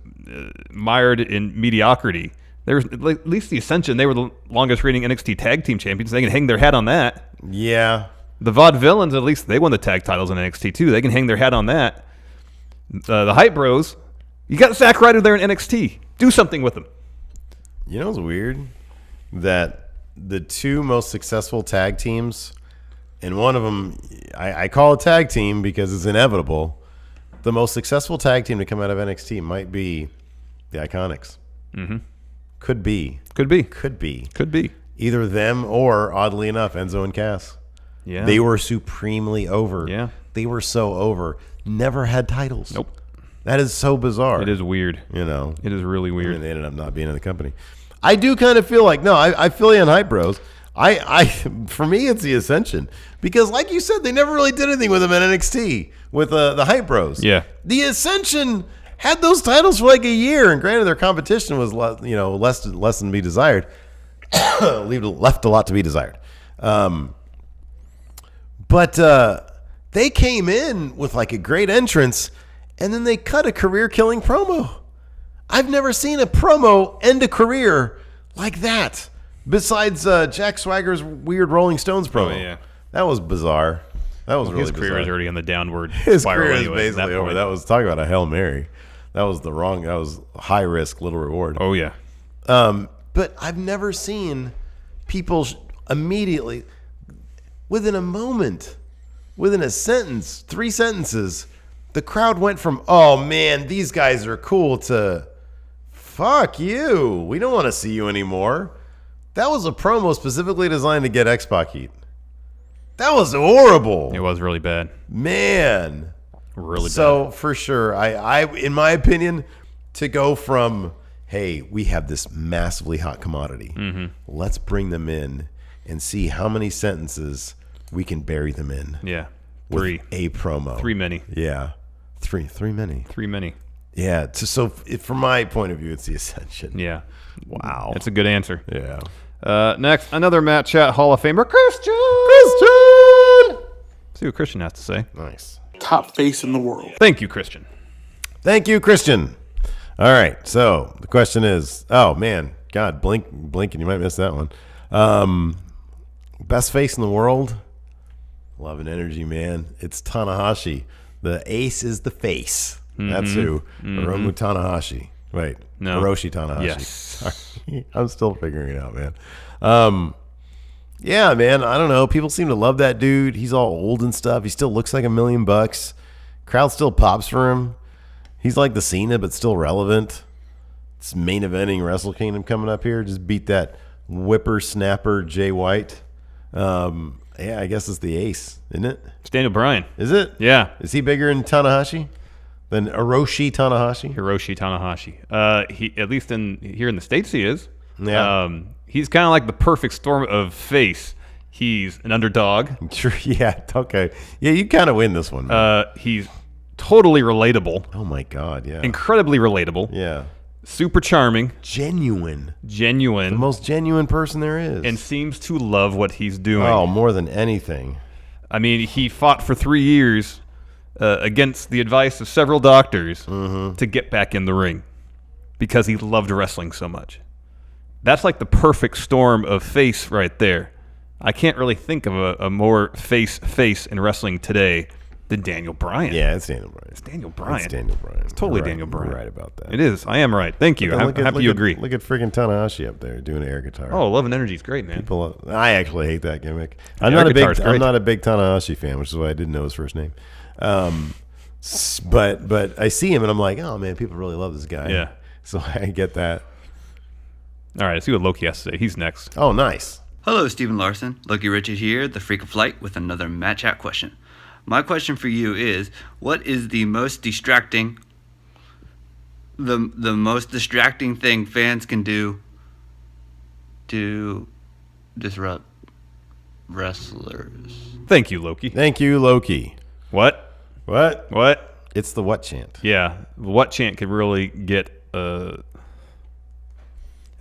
S2: mired in mediocrity. There was, at least the Ascension, they were the longest-reigning NXT tag team champions. They can hang their hat on that.
S1: Yeah.
S2: The Vaudevillains, at least they won the tag titles in NXT too. They can hang their hat on that. The Hype Bros, you got Zack Ryder there in NXT. Do something with them.
S1: You know what's weird? That the two most successful tag teams, and one of them, I call it tag team because it's inevitable. The most successful tag team to come out of NXT might be the Iconics.
S2: Mm-hmm.
S1: Could be.
S2: Could be.
S1: Could be.
S2: Could be.
S1: Either them or, oddly enough, Enzo and Cass.
S2: Yeah.
S1: They were supremely over.
S2: Yeah.
S1: They were so over. Never had titles.
S2: Nope.
S1: That is so bizarre.
S2: It is weird.
S1: You know.
S2: It is really weird.
S1: And they ended up not being in the company. I do kind of feel like, no, I feel you on Hype Bros. For me, it's the Ascension. Because like you said, they never really did anything with them in NXT with the Hype Bros.
S2: Yeah.
S1: The Ascension had those titles for like a year. And granted, their competition was less than be desired. Left a lot to be desired. But they came in with like a great entrance, and then they cut a career-killing promo. I've never seen a promo end a career like that. Besides Jack Swagger's weird Rolling Stones promo.
S2: Oh, yeah.
S1: That was bizarre. That was really
S2: his career
S1: bizarre.
S2: is already on the downward
S1: His
S2: spiral
S1: career is
S2: anyway,
S1: basically over. That was talking about a Hail Mary. That was high risk, little reward.
S2: Oh, yeah.
S1: But I've never seen people immediately, within a moment, within a sentence, 3 sentences, the crowd went from, oh man, these guys are cool, to fuck you. We don't want to see you anymore. That was a promo specifically designed to get X-Pac heat. That was horrible.
S2: It was really bad.
S1: Man.
S2: Really bad.
S1: So, for sure, I in my opinion, to go from, hey, we have this massively hot commodity.
S2: Mm-hmm.
S1: Let's bring them in and see how many sentences we can bury them in.
S2: Yeah.
S1: With
S2: 3.
S1: a promo.
S2: 3 many.
S1: Yeah. 3 many.
S2: 3 many.
S1: Yeah. From my point of view, it's the Ascension.
S2: Yeah.
S1: Wow.
S2: That's a good answer.
S1: Yeah.
S2: Next, another Matt Chat Hall of Famer, Christian! See what Christian has to say.
S1: Nice.
S9: Top face in the world.
S2: Thank you, Christian.
S1: Thank you, Christian. All right. So the question is, oh man, God, blink and you might miss that one. Best face in the world. Love and energy, man. It's Tanahashi. The ace is the face. That's who. Hiromu Tanahashi. Wait.
S2: No.
S1: Hiroshi Tanahashi.
S2: Yes.
S1: Sorry. I'm still figuring it out, man. Yeah, man. I don't know. People seem to love that dude. He's all old and stuff. He still looks like $1 million. Crowd still pops for him. He's like the Cena, but still relevant. It's main eventing Wrestle Kingdom coming up here. Just beat that whippersnapper Jay White. Yeah, I guess it's the ace, isn't it?
S2: It's Daniel Bryan.
S1: Is it?
S2: Yeah.
S1: Is he bigger than Tanahashi? Than Hiroshi Tanahashi?
S2: Hiroshi Tanahashi. He, at least here in the States, he is.
S1: Yeah.
S2: He's kind of like the perfect storm of face. He's an underdog.
S1: Sure. Yeah. Okay. Yeah, you kind of win this one. Man.
S2: He's totally relatable.
S1: Oh my God. Yeah.
S2: Incredibly relatable.
S1: Yeah.
S2: Super charming.
S1: Genuine.
S2: The
S1: most genuine person there is.
S2: And seems to love what he's doing.
S1: Oh, more than anything.
S2: I mean, he fought for 3 years against the advice of several doctors to get back in the ring because he loved wrestling so much. That's like the perfect storm of face right there. I can't really think of a more face in wrestling today than Daniel Bryan.
S1: Yeah, it's Daniel Bryan.
S2: It's Daniel Bryan.
S1: It's Daniel Bryan.
S2: It's totally
S1: You're right.
S2: Daniel Bryan.
S1: You're right about that.
S2: It is. I am right. Thank you. I'm happy you agree.
S1: Look at freaking Tanahashi up there doing air guitar.
S2: Oh, Love and Energy is great, man.
S1: I actually hate that gimmick. I'm
S2: Air
S1: not a
S2: guitar's
S1: big.
S2: great.
S1: I'm not a big Tanahashi fan, which is why I didn't know his first name. But I see him and I'm like, oh man, people really love this guy.
S2: Yeah.
S1: So I get that.
S2: All right, let's see what Loki has to say. He's next.
S1: Oh, nice.
S10: Hello, Stephen Larson. Loki Richard here, the Freak of Flight, with another Matt Chat question. My question for you is, what is the most distracting, the most distracting thing fans can do to disrupt wrestlers?
S2: Thank you, Loki.
S1: Thank you, Loki.
S2: What?
S1: It's the what chant.
S2: Yeah, the what chant could really get an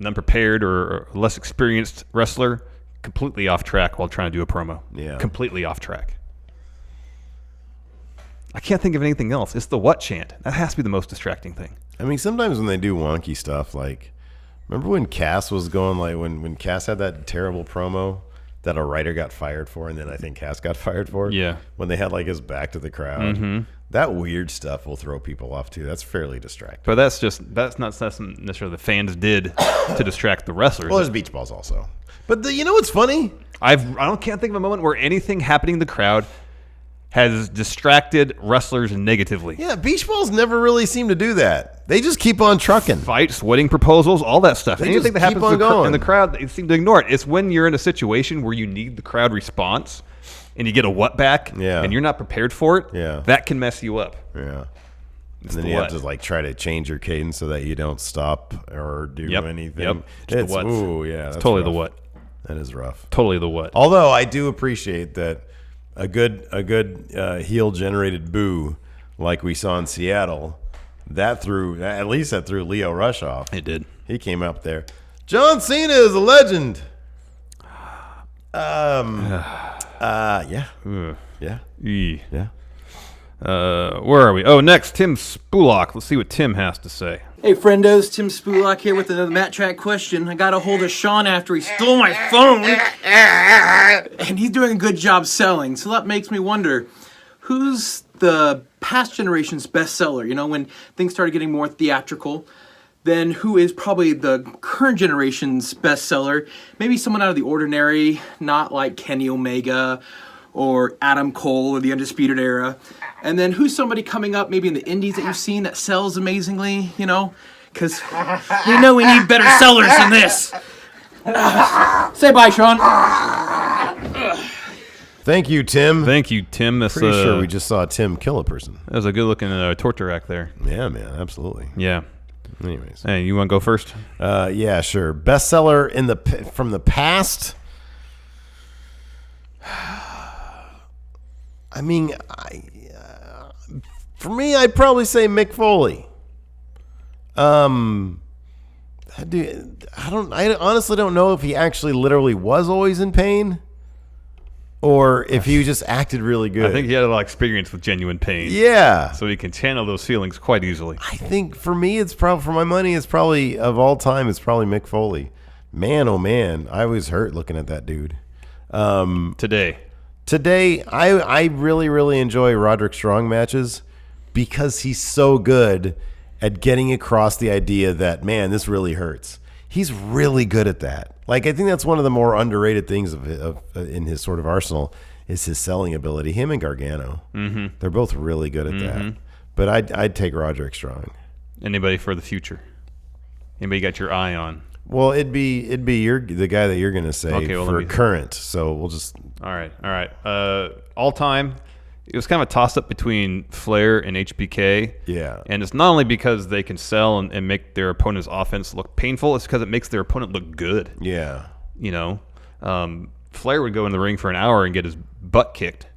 S2: unprepared or less experienced wrestler completely off track while trying to do a promo.
S1: Yeah.
S2: Completely off track. I can't think of anything else. It's the what chant. That has to be the most distracting thing.
S1: I mean, sometimes when they do wonky stuff, like, remember when Cass was going, like, when Cass had that terrible promo that a writer got fired for, and then I think Cass got fired for?
S2: Yeah.
S1: When they had, like, his back to the crowd. That weird stuff will throw people off, too. That's fairly distracting.
S2: But that's not something necessarily the fans did to distract the wrestlers.
S1: Well, there's beach balls also. But you know what's funny?
S2: I can't think of a moment where anything happening in the crowd has distracted wrestlers negatively.
S1: Yeah, beach balls never really seem to do that. They just keep on trucking.
S2: Fights, wedding proposals, all that stuff.
S1: They
S2: Anything
S1: just
S2: that
S1: keep
S2: happens
S1: on going.
S2: in the crowd, they seem to ignore it. It's when you're in a situation where you need the crowd response and you get a what back and you're not prepared for it, that can mess you up.
S1: Yeah.
S2: It's
S1: And then
S2: the
S1: you
S2: what.
S1: have to like try to change your cadence so that you don't stop or do anything.
S2: Yep. It's the what.
S1: Ooh, yeah.
S2: It's
S1: that's
S2: totally
S1: rough.
S2: the what.
S1: That is rough.
S2: Totally the what.
S1: Although I do appreciate that a good heel generated boo like we saw in Seattle, that threw Leo Rush off.
S2: It did.
S1: He came up there. John Cena is a legend. Yeah. Yeah. Yeah.
S2: Where are we? Oh, next, Tim Spulak. Let's see what Tim has to say.
S11: Hey, friendos, Tim Spulak here with another Matt Track question. I got a hold of Sean after he stole my phone, and he's doing a good job selling. So that makes me wonder, who's the past generation's bestseller? You know, when things started getting more theatrical, then who is probably the current generation's bestseller? Maybe someone out of the ordinary, not like Kenny Omega or Adam Cole or the Undisputed Era. And then who's somebody coming up maybe in the indies that you've seen that sells amazingly, you know? Because we know we need better sellers than this. Say bye, Sean.
S1: Thank you, Tim.
S2: Thank you, Tim. That's,
S1: Pretty sure we just saw Tim kill a person.
S2: That was a good-looking torture act there.
S1: Yeah, man, absolutely.
S2: Yeah.
S1: Anyways.
S2: Hey, you want to go first?
S1: Yeah, sure. Bestseller from the past. I mean, for me, I'd probably say Mick Foley. I honestly don't know if he actually literally was always in pain, or if he just acted really good.
S2: I think he had a lot of experience with genuine pain.
S1: Yeah.
S2: So he can channel those feelings quite easily.
S1: I think for me, it's probably, for my money, it's probably, of all time, it's probably Mick Foley. Man, oh man, I was hurt looking at that dude. Today, I really, really enjoy Roderick Strong matches because he's so good at getting across the idea that, man, this really hurts. He's really good at that. Like, I think that's one of the more underrated things in his sort of arsenal is his selling ability. Him and Gargano, they're both really good at that. But I'd take Roderick Strong.
S2: Anybody for the future? Anybody got your eye on?
S1: Well, it'd be the guy that you're going to say for current. So we'll just
S2: all right. All time. It was kind of a toss-up between Flair and HBK.
S1: Yeah.
S2: And it's not only because they can sell and make their opponent's offense look painful, it's because it makes their opponent look good.
S1: Yeah.
S2: You know? Flair would go in the ring for an hour and get his butt kicked,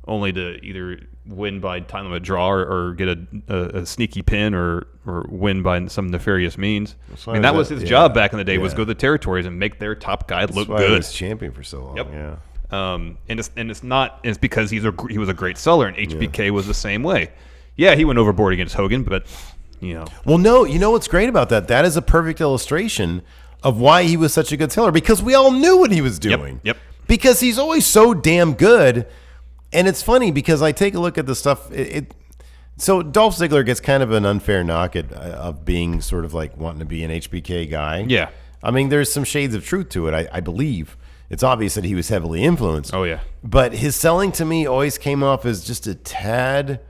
S2: only to either win by time of a draw or get a sneaky pin or win by some nefarious means. I mean, that was his job back in the day, was go to the territories and make their top guy look good.
S1: He was champion for so long. Yep. Yeah.
S2: It's because he was a great seller, and HBK was the same way. Yeah, he went overboard against Hogan, but you know.
S1: Well, no, you know what's great about that? That is a perfect illustration of why he was such a good seller, because we all knew what he was doing.
S2: Yep.
S1: Because he's always so damn good, and it's funny because I take a look at the stuff. So Dolph Ziggler gets kind of an unfair knock of being sort of like wanting to be an HBK guy.
S2: Yeah.
S1: I mean, there's some shades of truth to it, I believe. It's obvious that he was heavily influenced.
S2: Oh, yeah.
S1: But his selling to me always came off as just a tad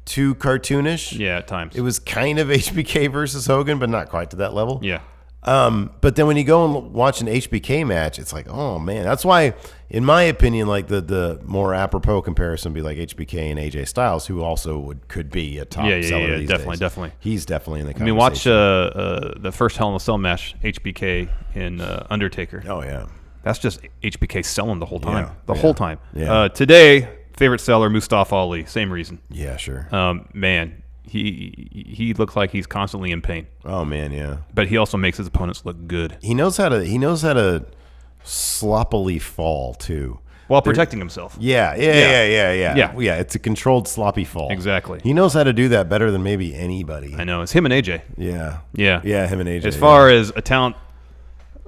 S1: too cartoonish.
S2: Yeah, at times.
S1: It was kind of HBK versus Hogan, but not quite to that level.
S2: Yeah.
S1: But then when you go and watch an HBK match, it's like, oh, man. That's why, in my opinion, like the more apropos comparison would be like HBK and AJ Styles, who also could be a top seller these days.
S2: Definitely.
S1: He's definitely in the conversation.
S2: I mean, watch the first Hell in a Cell match, HBK and Undertaker.
S1: Oh, yeah.
S2: That's just HBK selling the whole time.
S1: Yeah.
S2: Whole time.
S1: Yeah.
S2: Today, favorite seller, Mustafa Ali. Same reason.
S1: Yeah, sure.
S2: Man, he looks like he's constantly in pain.
S1: Oh man, yeah.
S2: But he also makes his opponents look good.
S1: He knows how to sloppily fall too,
S2: while protecting himself.
S1: Yeah. It's a controlled sloppy fall.
S2: Exactly.
S1: He knows how to do that better than maybe anybody.
S2: I know. It's him and AJ.
S1: Yeah. Him and AJ.
S2: As far as a talent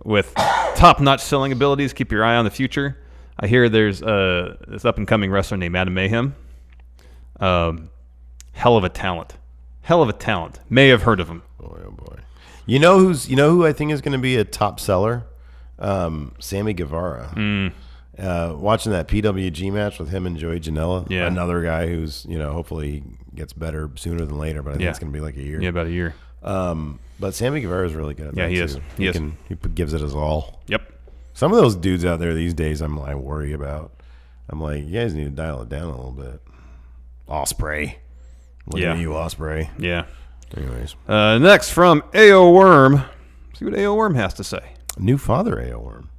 S2: with top-notch selling abilities, keep your eye on the future. I hear there's this up-and-coming wrestler named Adam Mayhem. Hell of a talent. May have heard of him.
S1: Boy, oh boy. You know who I think is going to be a top seller? Sammy Guevara. Watching that PWG match with him and Joey Janela.
S2: Yeah.
S1: Another guy who's, hopefully gets better sooner than later, but I think it's going to be like a year.
S2: Yeah, about a year.
S1: But Sammy Guevara is really good at that.
S2: He is.
S1: He gives it his all.
S2: Yep.
S1: Some of those dudes out there these days, I worry about. I'm like, you guys need to dial it down a little bit. Ospreay. Look at you, Ospreay.
S2: Yeah.
S1: Anyways.
S2: Next from A.O. Worm. See what A.O. Worm has to say.
S1: New father, A.O. Worm.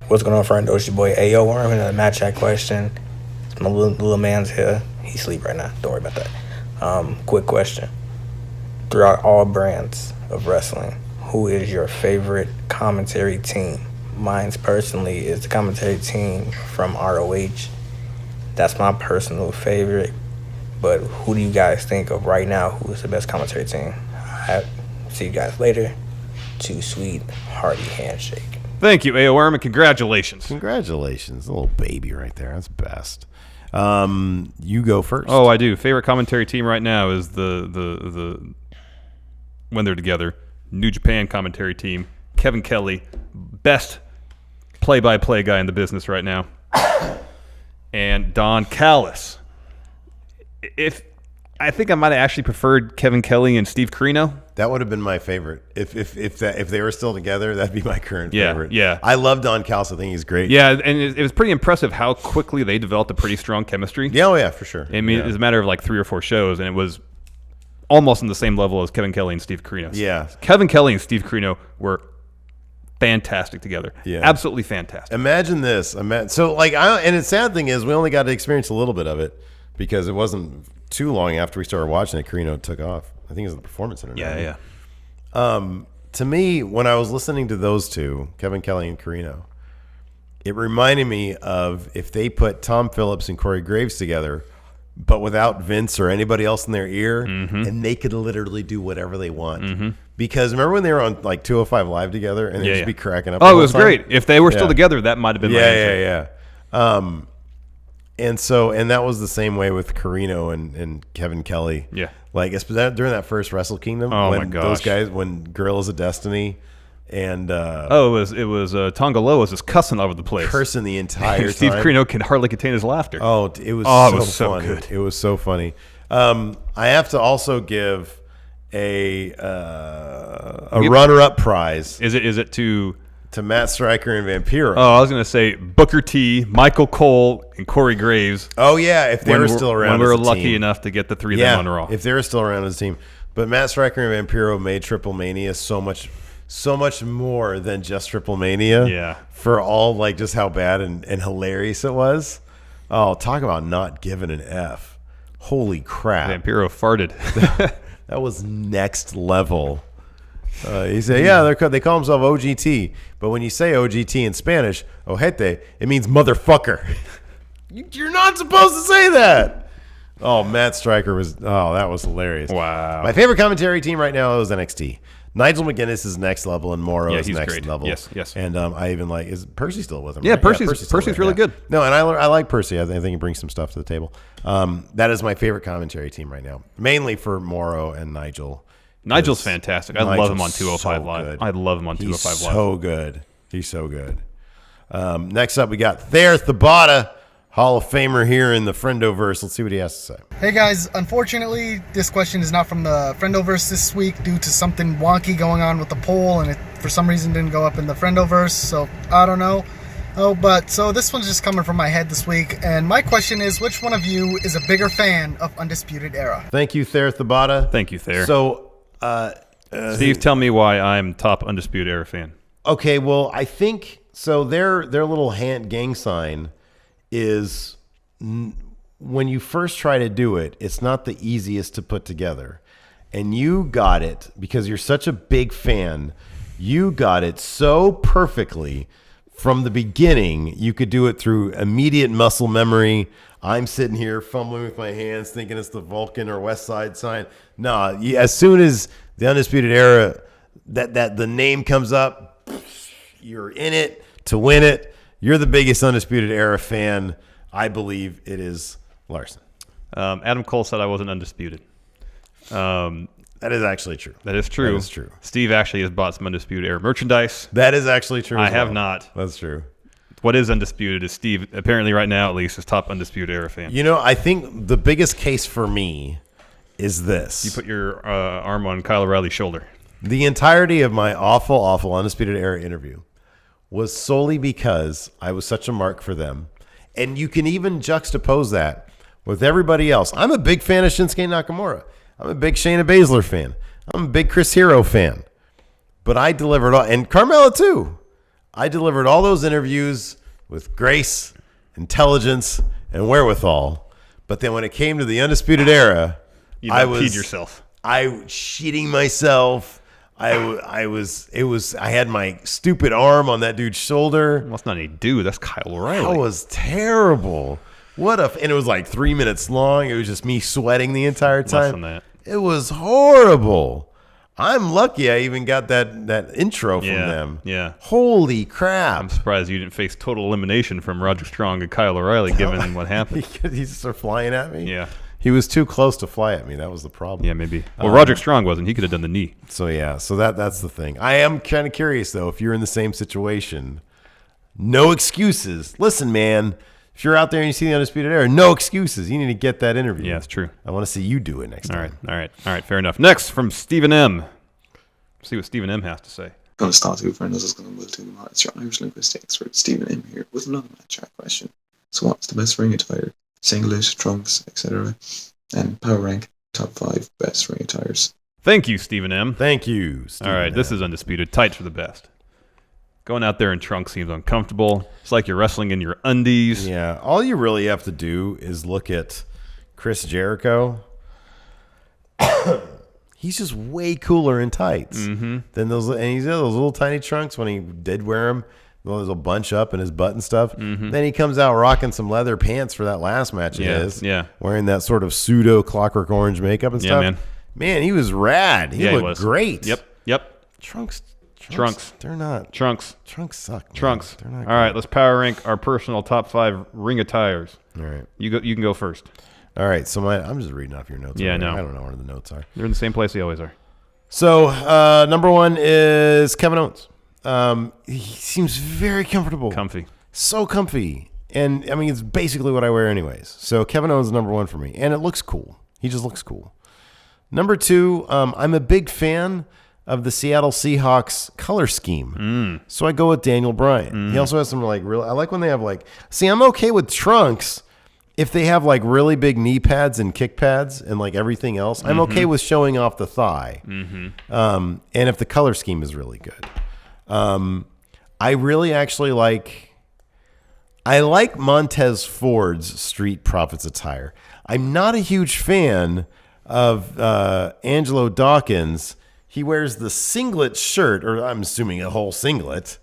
S9: What's going on, friend? It's your boy A.O. Worm. Another match chat question. My little man's here. He sleep right now. Don't worry about that. Quick question. Throughout all brands of wrestling, who is your favorite commentary team? Mine's personally is the commentary team from ROH. That's my personal favorite. But who do you guys think of right now who is the best commentary team? I'll see you guys later. Too sweet, hearty handshake.
S2: Thank you, A.O. Worm, and congratulations.
S1: Congratulations. A little baby right there. That's best. You go first.
S2: Oh, I do. Favorite commentary team right now is the when they're together, New Japan commentary team. Kevin Kelly, best play-by-play guy in the business right now. And Don Callis. I think I might have actually preferred Kevin Kelly and Steve Corino.
S1: That would have been my favorite. If they were still together, that'd be my current favorite.
S2: Yeah.
S1: I love Don Callis. I think he's great.
S2: Yeah, and it was pretty impressive how quickly they developed a pretty strong chemistry.
S1: Yeah, oh yeah, for sure.
S2: I mean, it was a matter of like 3 or 4 shows, and it was almost on the same level as Kevin Kelly and Steve Corino.
S1: Yeah.
S2: Kevin Kelly and Steve Corino were fantastic together.
S1: Yeah.
S2: Absolutely fantastic.
S1: Imagine this. And the sad thing is we only got to experience a little bit of it because it wasn't too long after we started watching it. Corino took off. I think it was the Performance Center.
S2: Yeah.
S1: To me, when I was listening to those two, Kevin Kelly and Corino, it reminded me of if they put Tom Phillips and Corey Graves together, but without Vince or anybody else in their ear, and they could literally do whatever they want. Because remember when they were on like 205 Live together and they'd just be cracking up?
S2: Oh, it was great. If they were still together, that might have been my answer.
S1: Yeah. And that was the same way with Corino and Kevin Kelly.
S2: Yeah.
S1: Like during that first Wrestle Kingdom,
S2: my
S1: when
S2: gosh.
S1: those guys, when Guerrillas of Destiny and
S2: it was Tongalo was just cussing all over the place,
S1: cursing the entire
S2: Steve
S1: time.
S2: Corino can hardly contain his laughter.
S1: Oh, it was so funny.
S2: Good.
S1: It was so funny. I have to also give a runner-up prize.
S2: Is it to
S1: Matt Stryker and Vampiro?
S2: Oh, I was gonna say Booker T, Michael Cole, and Corey Graves.
S1: Oh yeah, if they were still around,
S2: when we were
S1: as a
S2: lucky
S1: team.
S2: enough to get the 3 of them on Raw.
S1: If they were still around as a team. But Matt Stryker and Vampiro made Triple Mania so much more than just Triple Mania.
S2: Yeah.
S1: For all like just how bad and hilarious it was. Oh, talk about not giving an F. Holy crap.
S2: Vampiro farted.
S1: That was next level. He said, yeah, they call themselves OGT. But when you say OGT in Spanish, ojete, it means motherfucker. You're not supposed to say that. Oh, Matt Stryker that was hilarious.
S2: Wow.
S1: My favorite commentary team right now is NXT. Nigel McGuinness is next level and Morrow is
S2: he's
S1: next
S2: great.
S1: level.
S2: Yes.
S1: And I even like, is Percy still with him?
S2: Yeah,
S1: right?
S2: Percy's
S1: still there,
S2: really good.
S1: No, and I like Percy. I think he brings some stuff to the table. That is my favorite commentary team right now, mainly for Morrow and Nigel.
S2: Nigel's fantastic. I love him on
S1: Nigel's
S2: 205
S1: so
S2: Live.
S1: good.
S2: I love him on 205 Live.
S1: So good. He's so good. Next up, we got Thayer Thabata, Hall of Famer here in the Friendoverse. Let's see what he has to say.
S12: Hey guys, unfortunately, this question is not from the Friendoverse this week due to something wonky going on with the poll, and it for some reason didn't go up in the Friendoverse, so I don't know. So this one's just coming from my head this week, and my question is, which one of you is a bigger fan of Undisputed Era?
S1: Thank you, Thayer Thabata.
S2: Thank you, Thayer.
S1: So,
S2: Steve, tell me why I'm top Undisputed Era fan.
S1: Okay, well, I think so. Their little hand gang sign is when you first try to do it, it's not the easiest to put together. And you got it because you're such a big fan. You got it so perfectly from the beginning. You could do it through immediate muscle memory. I'm sitting here fumbling with my hands thinking it's the Vulcan or West Side sign. No, as soon as the Undisputed Era, that the name comes up, you're in it to win it. You're the biggest Undisputed Era fan. I believe it is Larson.
S2: Adam Cole said I wasn't undisputed.
S1: That is actually true.
S2: That is true.
S1: That is true.
S2: Steve actually has bought some Undisputed Era merchandise.
S1: That is actually true.
S2: I have not.
S1: That's true.
S2: What is undisputed is Steve, apparently right now at least, is top Undisputed Era fan.
S1: You know, I think the biggest case for me is this.
S2: You put your arm on Kyle O'Reilly's shoulder.
S1: The entirety of my awful Undisputed Era interview was solely because I was such a mark for them. And you can even juxtapose that with everybody else. I'm a big fan of Shinsuke Nakamura. I'm a big Shayna Baszler fan. I'm a big Chris Hero fan. But I delivered all, and Carmella too. I delivered all those interviews with grace, intelligence, and wherewithal. But then when it came to the Undisputed Era, I was
S2: yourself.
S1: I was cheating myself. I had my stupid arm on that dude's shoulder.
S2: Well, that's not a dude. That's Kyle O'Reilly.
S1: That was terrible. And it was like 3 minutes long. It was just me sweating the entire time.
S2: Less than that.
S1: It was horrible. I'm lucky I even got that intro from them.
S2: Yeah.
S1: Holy crap.
S2: I'm surprised you didn't face total elimination from Roger Strong and Kyle O'Reilly given what happened.
S1: He just started flying at me?
S2: Yeah.
S1: He was too close to fly at me. That was the problem.
S2: Yeah, maybe. Well, Roger Strong wasn't. He could have done the knee.
S1: So, yeah. So that's the thing. I am kind of curious, though, if you're in the same situation. No excuses. Listen, man. If you're out there and you see the Undisputed Era, no excuses. You need to get that interview.
S2: Yeah, it's true.
S1: I want to see you do it next time.
S2: All right. Fair enough. Next from Stephen M. Let's see what Stephen M has to say.
S13: Going to start with friends. I was going to move to the It's your Irish linguistic expert Stephen M here with another match chat question. So, what's the best ring attire? Singlet, trunks, etc. And power rank top 5 best ring attires.
S2: Thank you, Stephen M.
S1: Thank you, Stephen
S2: All right,
S1: M.
S2: this is Undisputed. Tights are the best. Going out there in trunks seems uncomfortable. It's like you're wrestling in your undies.
S1: Yeah, all you really have to do is look at Chris Jericho. He's just way cooler in tights than those. And he's got those little tiny trunks when he did wear them. Those will bunch up in his butt and stuff. Then he comes out rocking some leather pants for that last match of his.
S2: Yeah.
S1: Wearing that sort of pseudo Clockwork Orange makeup and stuff.
S2: Man,
S1: he was rad. He looked
S2: was
S1: great.
S2: Yep.
S1: Trunks. They're not.
S2: Trunks
S1: suck. Man.
S2: Trunks.
S1: They're not.
S2: All right, let's power rank our personal top 5 ring attires.
S1: All right.
S2: You can go first.
S1: All right. So I'm just reading off your notes.
S2: Yeah, no.
S1: I don't know where the notes are.
S2: They're in the same place they always are.
S1: So number 1 is Kevin Owens. He seems very comfortable.
S2: Comfy.
S1: So comfy. And I mean, it's basically what I wear anyways. So Kevin Owens is number 1 for me. And it looks cool. He just looks cool. Number 2, I'm a big fan of the Seattle Seahawks color scheme. So I go with Daniel Bryan. He also has some I like when they have I'm okay with trunks if they have really big knee pads and kick pads and everything else. I'm okay with showing off the thigh. And if the color scheme is really good. I really actually I like Montez Ford's Street Profits attire. I'm not a huge fan of Angelo Dawkins. He wears the singlet shirt, or I'm assuming a whole singlet,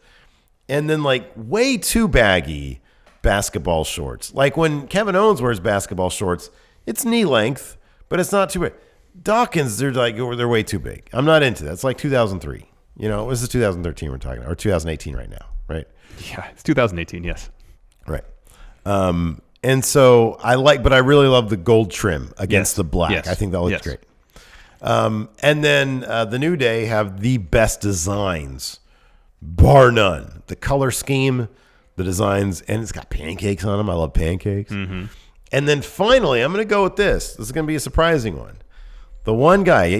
S1: and then way too baggy basketball shorts. Like when Kevin Owens wears basketball shorts, it's knee length, but it's not too big. Dawkins, they're way too big. I'm not into that. It's like 2003. This is 2013 we're talking about, or 2018 right now, right?
S2: Yeah, it's 2018, yes.
S1: Right. And so but I really love the gold trim against the black.
S2: Yes.
S1: I think that looks great. And then the New Day have the best designs, bar none. The color scheme, the designs, and it's got pancakes on them. I love pancakes. And then finally, I'm going to go with this. This is going to be a surprising one. The one guy,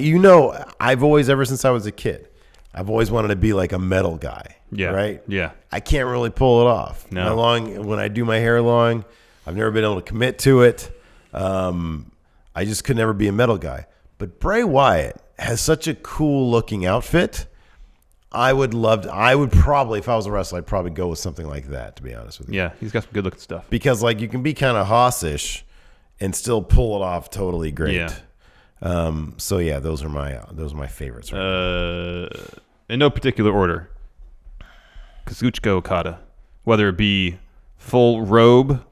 S1: I've always, ever since I was a kid, I've always wanted to be like a metal guy.
S2: Yeah.
S1: Right?
S2: Yeah.
S1: I can't really pull it off.
S2: No.
S1: When I do my hair long, I've never been able to commit to it. I just could never be a metal guy. But Bray Wyatt has such a cool looking outfit. I would probably, if I was a wrestler, I'd probably go with something like that, to be honest with you.
S2: Yeah, he's got some good looking stuff.
S1: Because you can be kind of Hoss-ish and still pull it off totally great.
S2: Yeah.
S1: So yeah, those are my favorites.
S2: Right in no particular order. Kazuchika Okada, whether it be full robe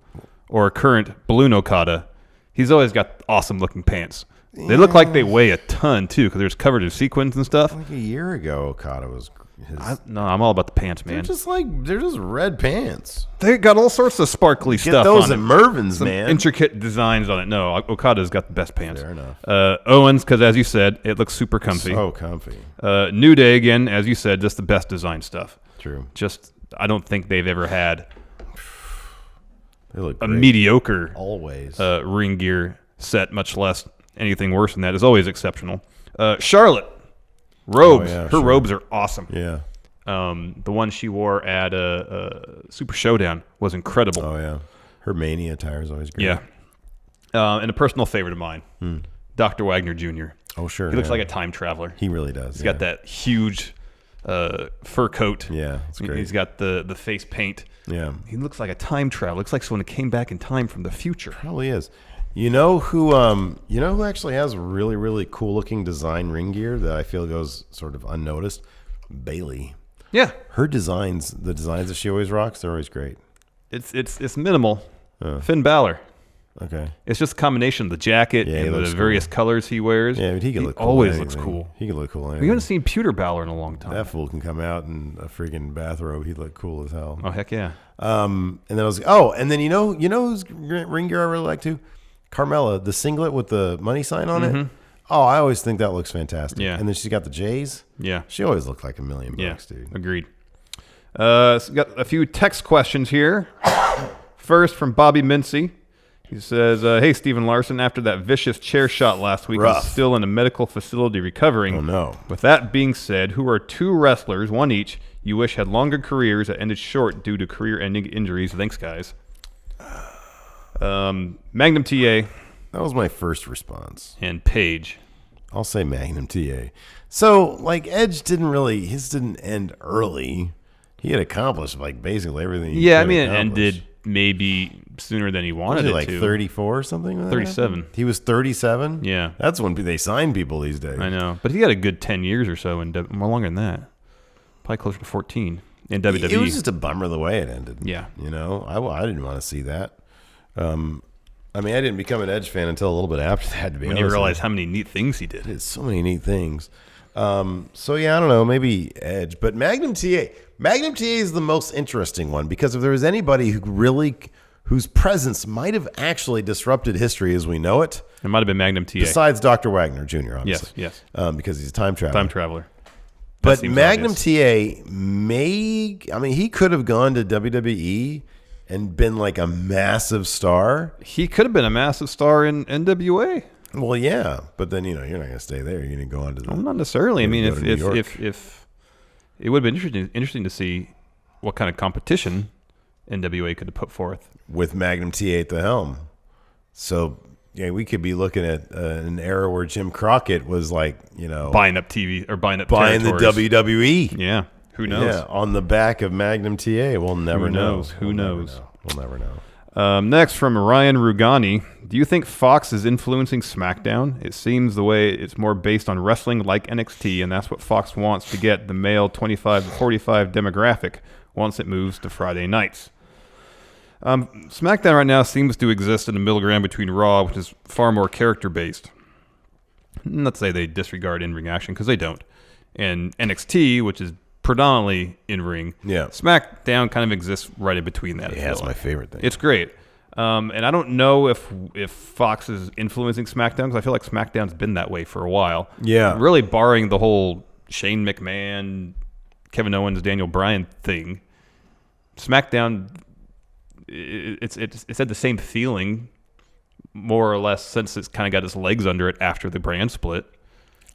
S2: or current balloon Okada, he's always got awesome looking pants. They look like they weigh a ton too, because they're covred in sequins and stuff.
S1: Like a year ago, Okada was.
S2: I'm all about the pants, man.
S1: They're just red pants.
S2: They got all sorts of sparkly
S1: Get
S2: stuff.
S1: those
S2: on
S1: at
S2: it.
S1: Mervin's,
S2: Some
S1: man.
S2: Intricate designs on it. No, Okada's got the best pants.
S1: Fair enough.
S2: Owens, because as you said, it looks super comfy.
S1: So comfy.
S2: New Day again, as you said, just the best design stuff.
S1: True.
S2: I don't think they've ever had
S1: they look
S2: a
S1: great.
S2: mediocre
S1: always
S2: ring gear set, much less anything worse than that. Is always exceptional. Charlotte robes. Her robes are awesome.
S1: Yeah.
S2: The one she wore at Super Showdown was incredible.
S1: Oh yeah. Her Mania attire is always great.
S2: Yeah. And a personal favorite of mine, Dr. Wagner Jr.
S1: Oh sure.
S2: He looks like a time traveler.
S1: He really does.
S2: He's got that huge fur coat.
S1: Yeah, it's great.
S2: He's got the face paint.
S1: Yeah.
S2: He looks like a time traveler. Looks like someone who came back in time from the future.
S1: Probably is. You know who actually has really, really cool looking design ring gear that I feel goes sort of unnoticed? Bayley.
S2: Yeah.
S1: Her designs, the designs that she always rocks, they're always great.
S2: It's minimal. Finn Balor.
S1: Okay.
S2: It's just a combination of the jacket and the various colors he wears.
S1: Yeah, but he can look cool.
S2: Always looks cool.
S1: He can look cool.
S2: We haven't seen Pewter Balor in a long time.
S1: That fool can come out in a freaking bathrobe. He'd look cool as hell.
S2: Oh heck yeah.
S1: And then I was and then you know whose ring gear I really like too? Carmella, the singlet with the money sign on it. Oh, I always think that looks fantastic.
S2: Yeah.
S1: And then she's got the J's.
S2: Yeah.
S1: She always looked like $1 million, dude.
S2: Agreed. So we got a few text questions here. First from Bobby Mincy. He says, hey, Steven Larson, after that vicious chair shot last week, I'm still in a medical facility recovering.
S1: Oh, no.
S2: With that being said, who are 2 wrestlers, one each, you wish had longer careers that ended short due to career-ending injuries? Thanks, guys. Magnum TA.
S1: That was my first response.
S2: And Paige.
S1: I'll say Magnum TA. So, like, Edge his didn't end early. He had accomplished, like, basically everything he
S2: Yeah, I
S1: could
S2: mean, it
S1: accomplish.
S2: ended maybe sooner than he wanted
S1: Was
S2: it
S1: like
S2: to.
S1: 34 or something? Like
S2: 37.
S1: He was 37?
S2: Yeah.
S1: That's when they sign people these days.
S2: I know. But he had a good 10 years or so, more longer than that. Probably closer to 14 in WWE.
S1: It was just a bummer the way it ended.
S2: Yeah.
S1: You know, I didn't want to see that. I mean, I didn't become an Edge fan until a little bit after that, to be honest.
S2: When you realize how many neat things he did.
S1: He did so many neat things. So, yeah, I don't know. Maybe Edge. But Magnum TA is the most interesting one because if there was anybody whose presence might have actually disrupted history as we know it.
S2: It might have been Magnum TA.
S1: Besides Dr. Wagner Jr., obviously.
S2: Yes.
S1: Because he's a time traveler.
S2: Time traveler.
S1: But Magnum TA he could have gone to WWE and been like a massive star.
S2: He could have been a massive star in NWA.
S1: Well, yeah, but then you're not going to stay there. You're going to go on to the.
S2: Well, not necessarily. I mean, if
S1: if
S2: it would have been interesting to see what kind of competition NWA could have put forth
S1: with Magnum TA at the helm. So yeah, we could be looking at an era where Jim Crockett was like,
S2: buying up TV or buying
S1: the
S2: territories.
S1: WWE.
S2: Yeah, who knows?
S1: Yeah, on the back of Magnum TA, we'll never know.
S2: Who knows?
S1: We'll never know.
S2: Next from Ryan Rugani, do you think Fox is influencing SmackDown? It seems the way it's more based on wrestling like NXT, and that's what Fox wants to get the male 25 to 45 demographic once it moves to Friday nights. SmackDown right now seems to exist in the middle ground between Raw, which is far more character-based. Not to say they disregard in-ring action, because they don't. And NXT, which is predominantly in-ring.
S1: Yeah.
S2: SmackDown kind of exists right in between that.
S1: Yeah, that's my favorite thing.
S2: It's great. And I don't know if Fox is influencing SmackDown, because I feel like SmackDown's been that way for a while.
S1: Yeah.
S2: Really barring the whole Shane McMahon, Kevin Owens, Daniel Bryan thing. SmackDown, it's had the same feeling, more or less, since it's kind of got its legs under it after the brand split.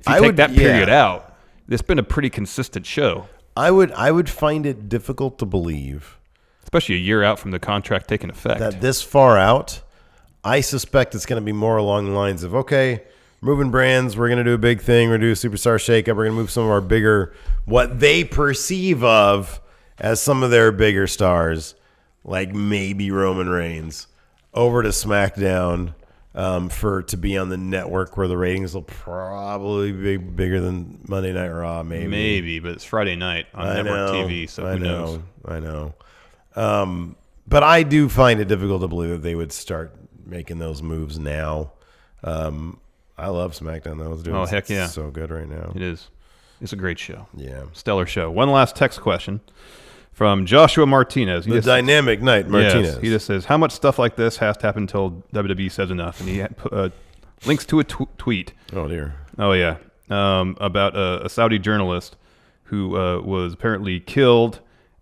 S2: If you take that period out, it's been a pretty consistent show.
S1: I would find it difficult to believe,
S2: especially a year out from the contract taking effect,
S1: that this far out, I suspect it's going to be more along the lines of, okay, moving brands, we're going to do a big thing, we're going to do a superstar shakeup, we're going to move some of our bigger, what they perceive of as some of their bigger stars, like maybe Roman Reigns, over to SmackDown to be on the network where the ratings will probably be bigger than Monday Night Raw, maybe.
S2: But it's Friday night on network TV, so who knows?
S1: I know. But I do find it difficult to believe that they would start making those moves now. I love SmackDown, though. It's doing
S2: heck yeah.
S1: So good right now.
S2: It is. It's a great show.
S1: Yeah.
S2: Stellar show. One last text question from Joshua Martinez.
S1: The Dynamic Knight Martinez.
S2: Yes, he just says, how much stuff like this has to happen until WWE says enough? And he links to a tweet.
S1: Oh, dear.
S2: Oh, yeah. About a Saudi journalist who was apparently killed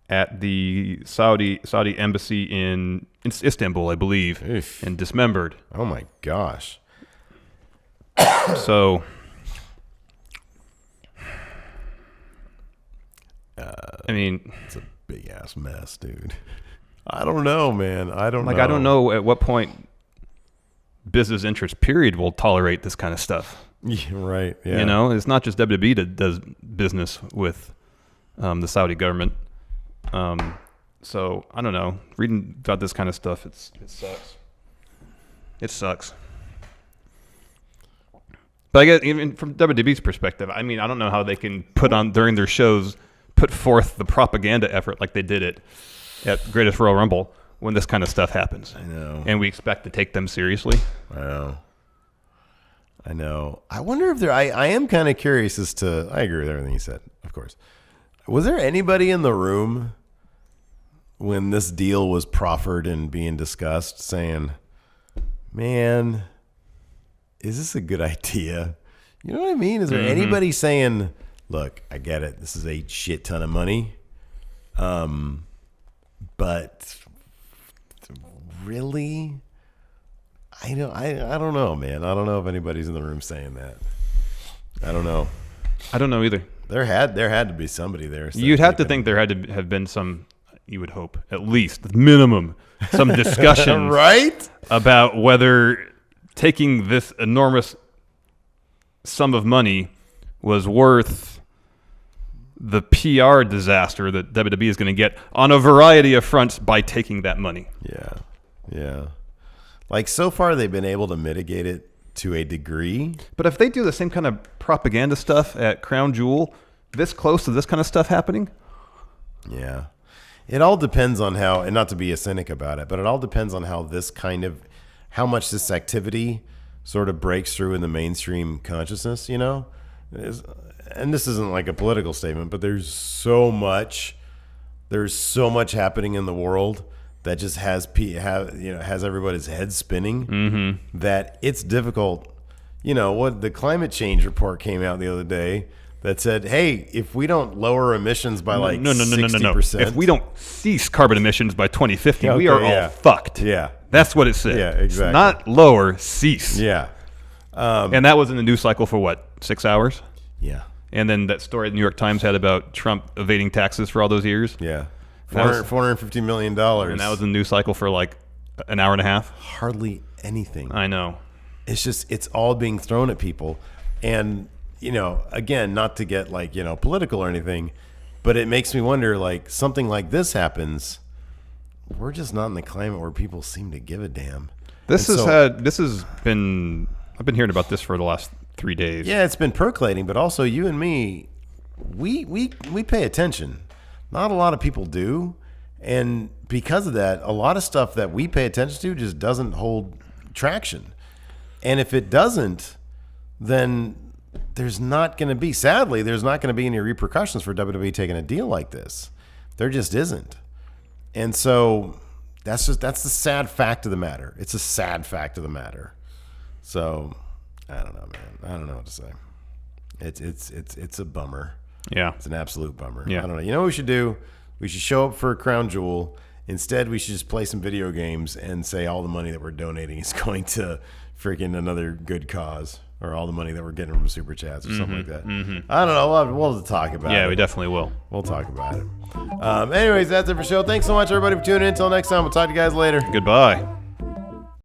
S2: at the Saudi embassy in Istanbul, I believe, and dismembered.
S1: Oh, my gosh.
S2: So, I mean,
S1: it's a big ass mess, dude. I don't know, man. I don't know.
S2: I don't know at what point business interest period will tolerate this kind of stuff.
S1: Yeah, right. Yeah.
S2: It's not just WWE that does business with the Saudi government. So I don't know. Reading about this kind of stuff, it sucks. It sucks. But I guess even from WWE's perspective, I mean, I don't know how they can put on during their shows, put forth the propaganda effort like they did it at Greatest Royal Rumble when this kind of stuff happens.
S1: I know.
S2: And we expect to take them seriously.
S1: I know. I wonder if I am kind of curious as to, I agree with everything you said, of course. Was there anybody in the room when this deal was proffered and being discussed saying, man, is this a good idea? You know what I mean? Is there anybody saying, look, I get it. This is a shit ton of money. But really? I don't know, man. I don't know if anybody's in the room saying that. I don't know.
S2: I don't know either.
S1: There had to be somebody there.
S2: You'd have to think there had to have been some. You would hope, at least minimum, some discussions,
S1: right,
S2: about whether taking this enormous sum of money was worth the PR disaster that WWE is going to get on a variety of fronts by taking that money.
S1: Yeah. Like, so far, they've been able to mitigate it to a degree.
S2: But if they do the same kind of propaganda stuff at Crown Jewel, this close to this kind of stuff happening?
S1: Yeah. It all depends on how, and not to be a cynic about it, but it all depends on how how much this activity sort of breaks through in the mainstream consciousness, you know? And this isn't like a political statement, but there's so much happening in the world that just has everybody's head spinning, that it's difficult. You know, what the climate change report came out the other day that said, hey, if we don't lower emissions by 60%.
S2: If we don't cease carbon emissions by 2050, we are all fucked.
S1: Yeah.
S2: That's what it said.
S1: Yeah, exactly.
S2: It's not lower, cease.
S1: Yeah.
S2: And that was in the news cycle for what, 6 hours?
S1: Yeah.
S2: And then that story the New York Times had about Trump evading taxes for all those years.
S1: Yeah. $450 million.
S2: And that was in the news cycle for like an hour and a half.
S1: Hardly anything.
S2: I know.
S1: It's just, it's all being thrown at people. And, you know, again, not to get like, you know, political or anything, but it makes me wonder, like, something like this happens, we're just not in the climate where people seem to give a damn.
S2: I've been hearing about this for the last 3 days.
S1: Yeah, it's been percolating, but also you and me, we pay attention. Not a lot of people do. And because of that, a lot of stuff that we pay attention to just doesn't hold traction. And if it doesn't, then there's not going to be any repercussions for WWE taking a deal like this. There just isn't. And so that's the sad fact of the matter. It's a sad fact of the matter. So I don't know, man. I don't know what to say. It's a bummer.
S2: Yeah.
S1: It's an absolute bummer.
S2: Yeah.
S1: I don't know. You know what we should do? We should show up for Crown Jewel. Instead, we should just play some video games and say all the money that we're donating is going to freaking another good cause, or all the money that we're getting from Super Chats or something like that. I don't know. We'll talk about it.
S2: Yeah, we definitely will.
S1: We'll talk about it. Anyways, that's it for the show. Thanks so much, everybody, for tuning in. Until next time, we'll talk to you guys later.
S2: Goodbye.